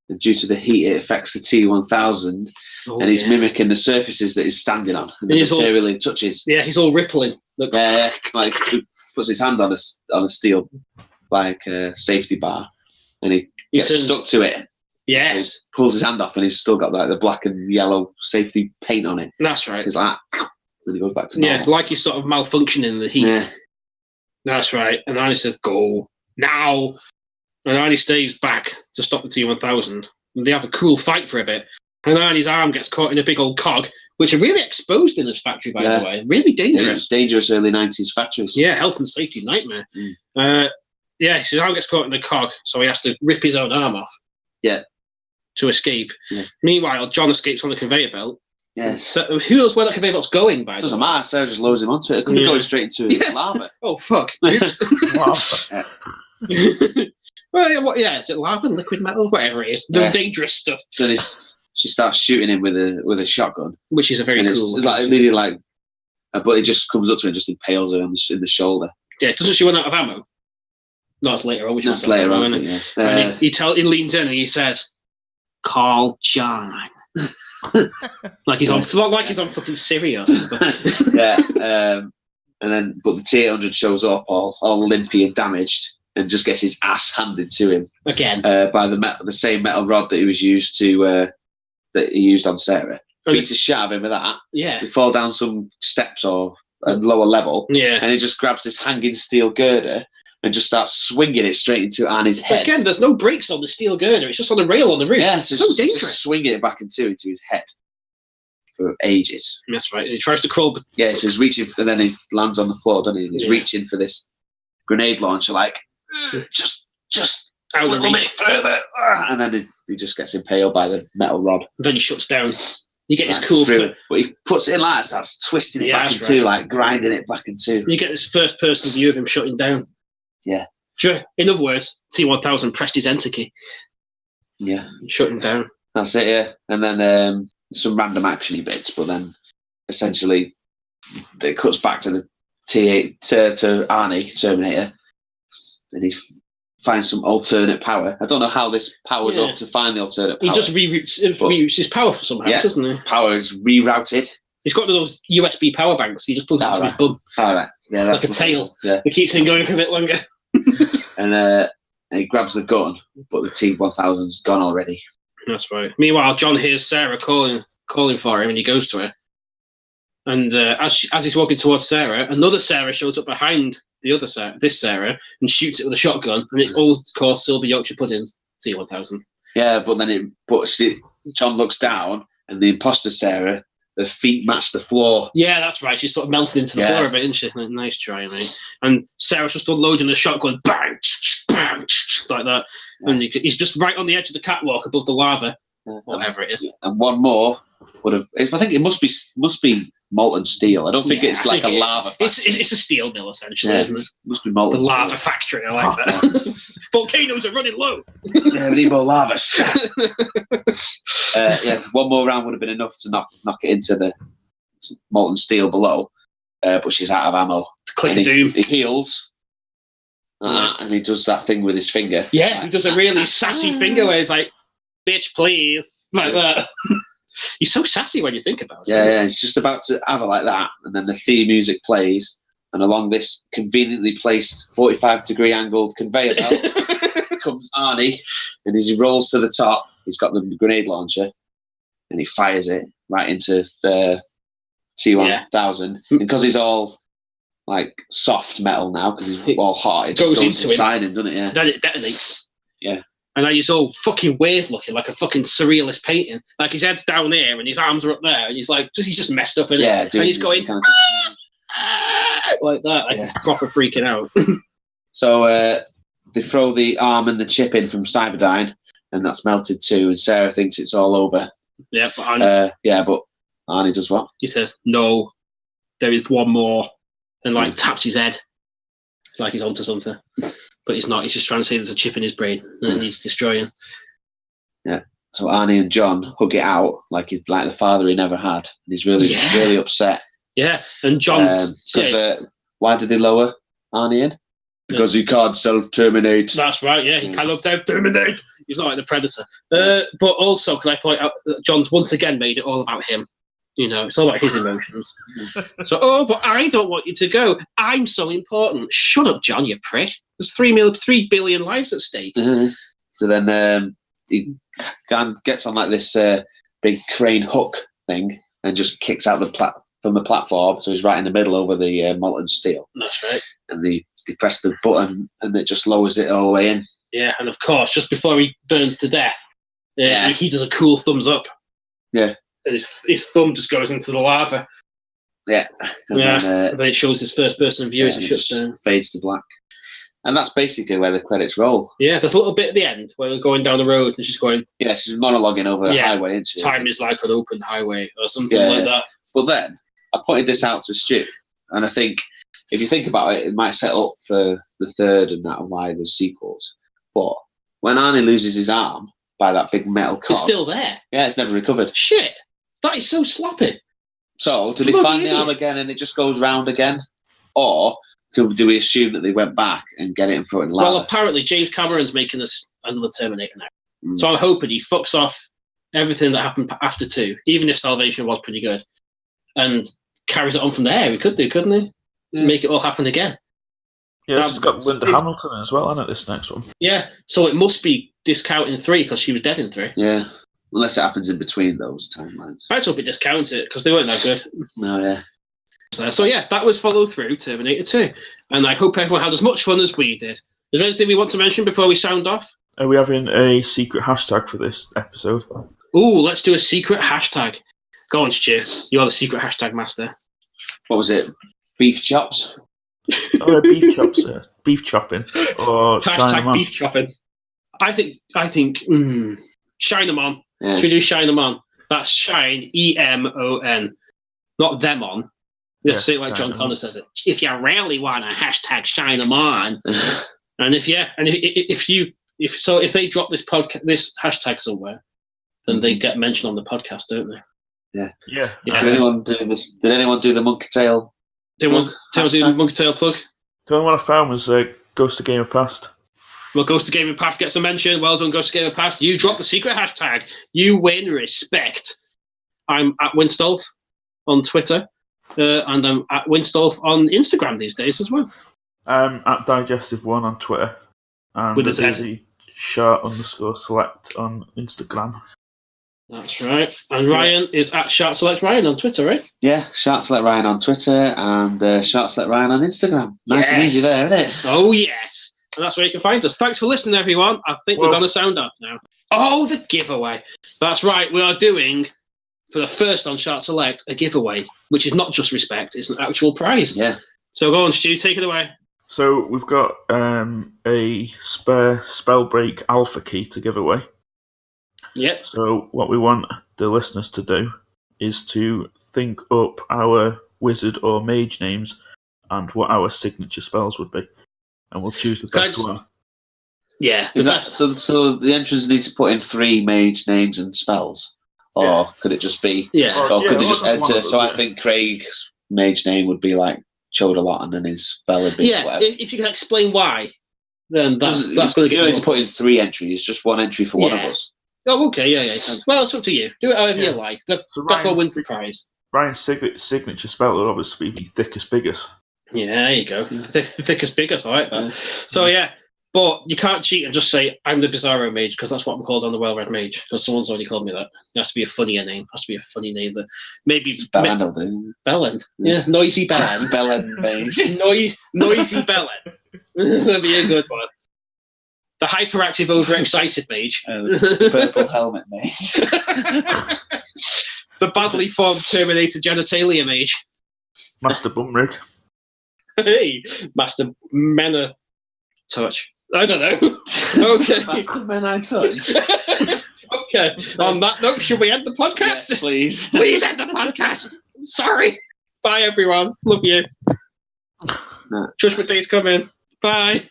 and due to the heat, it affects the T1000, and he's mimicking the surfaces that he's standing on, and the material he touches. Yeah, he's all rippling. Yeah, like he puts his hand on a steel safety bar, and he gets stuck to it. Yes. So he pulls his hand off, and he's still got like the black and yellow safety paint on it. That's right. So he's like, and he goes back to normal. Yeah, like he's sort of malfunctioning in the heat. Yeah. That's right. And Arnie says, "Go now." And Arnie stays back to stop the T1000. And they have a cool fight for a bit. And Arnie's arm gets caught in a big old cog, which are really exposed in this factory, by the way. Really dangerous. Dangerous early 90s factories. Yeah, health and safety nightmare. His arm gets caught in the cog, so he has to rip his own arm off. Yeah. To escape. Yeah. Meanwhile, John escapes on the conveyor belt. Yes. So, who knows where that conveyor belt's going, by the way? Doesn't matter, Sarah just loads him onto it. It could be going straight into lava. Oh, fuck. Lava. Well, is it lava, liquid metal, whatever it is? The dangerous stuff. So she starts shooting him with a shotgun, which is a very cool. It's like really like, but it just comes up to her and just impales her in the shoulder. Yeah, doesn't she run out of ammo? No, it's later on. That's later on. Yeah. And he leans in and he says, "Call John." like he's on fucking Siri or something. Yeah. And then, but the T800 shows up all limpy and damaged, and just gets his ass handed to him again by the same metal rod that he was used to that he used on Sarah. Beats a shot of him with that. Yeah. He fall down some steps or a lower level. Yeah. And he just grabs this hanging steel girder and just starts swinging it straight into Arnie's head. Again, there's no brakes on the steel girder. It's just on a rail on the roof. Yeah, it's so dangerous. Just swinging it back into his head for ages. That's right. And he tries to crawl. Yeah, so he's reaching, and then he lands on the floor, doesn't he? He's reaching for this grenade launcher, like, just out a little bit further. And then he just gets impaled by the metal rod. Then he shuts down. You get this cool flip. But he puts it in like that, starts twisting it back in two, like grinding it back in two. You get this first person view of him shutting down. Yeah. In other words, T1000 pressed his enter key. Yeah. Shut him down. That's it, yeah. And then some random actiony bits, but then essentially it cuts back to the T8 to Arnie, Terminator, and he finds some alternate power. I don't know how this powers up to find the alternate power. He just reroutes his power for somehow, doesn't he? Power is rerouted. He's got one of those USB power banks. He just plugs it into his bum. All right. Yeah, that's like a tail. Yeah. It keeps him going for a bit longer. And he grabs the gun, but the T1000's gone already. That's right. Meanwhile, John hears Sarah calling for him, and he goes to her. And as he's walking towards Sarah, another Sarah shows up behind the other Sarah, this Sarah, and shoots it with a shotgun, and it all calls Silver Yorkshire Puddings T1000. Yeah, but then John looks down, and the imposter Sarah, the feet match the floor. Yeah, that's right. She's sort of melted into the floor a bit, isn't she? Nice try, mate. And Sarah's just unloading the shotgun, bang, bang, like that. Yeah. And he's just right on the edge of the catwalk above the lava, whatever it is. And one more would have. I think it must be molten steel. I don't think it's like a lava factory. It's a steel mill, essentially, isn't it? It must be molten steel. Lava factory, I like that. Volcanoes are running low. Yeah, we need more lava. One more round would have been enough to knock it into the molten steel below, but she's out of ammo. Click of doom. He heals, and he does that thing with his finger. Yeah, he does a really sassy finger wave, like, bitch, please, like that. He's so sassy when you think about it. Yeah, it's just about to have it like that, and then the theme music plays, and along this conveniently placed 45-degree angled conveyor belt comes Arnie And as he rolls to the top, he's got the grenade launcher, and he fires it right into the T-1000. And because he's all like soft metal now, because he's all hot, it just goes inside him, doesn't it? Yeah. Then it detonates. Yeah. And then he's all fucking weird looking, like a fucking surrealist painting. Like his head's down there and his arms are up there, and he's like, he's just messed up in it. Yeah, and he's going like that, like proper freaking out. So they throw the arm and the chip in from Cyberdyne, and that's melted too. And Sarah thinks it's all over. Yeah, but but Arnie does what? He says, "No, there is one more," and like taps his head, like he's onto something. But he's not. He's just trying to say there's a chip in his brain and it needs destroying. Yeah. So Arnie and John hug it out like he's like the father he never had. And he's really upset. Yeah. And John's why did they lower Arnie in? Because he can't self-terminate. That's right. Yeah, he cannot self-terminate. He's not like the Predator. But also, can I point out that John's once again made it all about him. You know, it's all about his emotions. So, but I don't want you to go. I'm so important. Shut up, John, you prick. There's 3 billion lives at stake. Mm-hmm. So then he gets on like this big crane hook thing and just kicks out from the platform. So he's right in the middle over the molten steel. That's right. And they press the button and it just lowers it all the way in. Yeah, and of course, just before he burns to death, he does a cool thumbs up. Yeah. And his thumb just goes into the lava. Yeah. And then it shows his first person view as it shuts down. Fades to black. And that's basically where the credits roll. Yeah, there's a little bit at the end where they're going down the road and she's going... Yeah, she's monologuing over the highway, isn't she? Time is like an open highway or something like that. But then, I pointed this out to Stu, and I think, if you think about it, it might set up for the third and that and why there's sequels. But when Arnie loses his arm by that big metal cog... It's still there. Yeah, it's never recovered. Shit! That is so sloppy. So, do they find the arm again and it just goes round again? Or do we assume that they went back and get it and throw it in the lava? Well, apparently James Cameron's making this another Terminator now. So I'm hoping he fucks off everything that happened after 2, even if Salvation was pretty good, and carries it on from there. He could do, couldn't he? Yeah. Make it all happen again. Yeah, it's got Linda Hamilton as well, isn't it, this next one? Yeah, so it must be discounting 3 because she was dead in 3. Yeah. Unless it happens in between those timelines. I'd hope it discounts it because they weren't that good. No, yeah. So yeah, that was follow through Terminator 2. And I hope everyone had as much fun as we did. Is there anything we want to mention before we sound off? Are we having a secret hashtag for this episode? Ooh, let's do a secret hashtag. Go on, Stu. You're the secret hashtag master. What was it? Beef chops? Oh, beef chops. Beef chopping. Or hashtag beef chopping. I think shine them on. Yeah. Should we do shine them on? That's shine, E-M-O-N. Not them on. Let's say it like John Connor says it. If you really want to hashtag shine them on. And if they drop this hashtag somewhere, then they get mentioned on the podcast, don't they? Yeah. Yeah. Did anyone do this? Did anyone do the monkey tail? Did anyone do the monkey tail plug? The only one I found was Ghost of Game of Past. Well, Ghost of Game of Past gets a mention. Well done, Ghost of Game of Past. You dropped the secret hashtag. You win respect. I'm at Winstolf on Twitter, and I'm at Winstolf on Instagram these days as well. I'm at Digeztive1 on Twitter. And with a Z. Shart_select on Instagram. That's right. And Ryan is at Shart Select Ryan on Twitter, right? Yeah, Shart Select Ryan on Twitter and Shart Select Ryan on Instagram. Nice and easy there, isn't it? Oh, yes. And that's where you can find us. Thanks for listening, everyone. I think we're going to sound off now. Oh, the giveaway. That's right. We are doing, for the first on Shart Select, a giveaway, which is not just respect. It's an actual prize. Yeah. So go on, Stu. Take it away. So we've got a spare Spellbreak Alpha key to give away. Yep. So what we want the listeners to do is to think up our wizard or mage names and what our signature spells would be. And we'll choose the best one. Yeah. Is that so the entrants need to put in 3 mage names and spells? Or could it just be... Yeah. Or could they just enter... So I think Craig's mage name would be like Chodalot and then his spell would be whatever. If you can explain why, then that's going to get... You don't need to put in 3 entries, just 1 entry for one of us. Oh, okay, yeah. Well, it's up to you. Do it however you like. So Ryan wins the prize. Ryan's signature spell would obviously be thickest biggest. Yeah, there you go. Thickest biggest, I like that. So But you can't cheat and just say, I'm the Bizarro Mage, because that's what I'm called on the Well-Read Mage, because someone's already called me that. It has to be a funnier name. It has to be a funny name. That maybe Bellend will do. Bellend. Yeah, Noisy Bellend. Bellend Mage. Noisy Bellend. That'd be a good one. The hyperactive, overexcited mage. The purple helmet mage. The badly formed Terminator genitalia mage. Master Bumrig. Hey, Master Mena Touch. I don't know. Okay. Master Men I Touch. Okay. On that note, should we end the podcast? Yes, please. Please end the podcast. I'm sorry. Bye, everyone. Love you. No. Judgment Day's coming. Bye.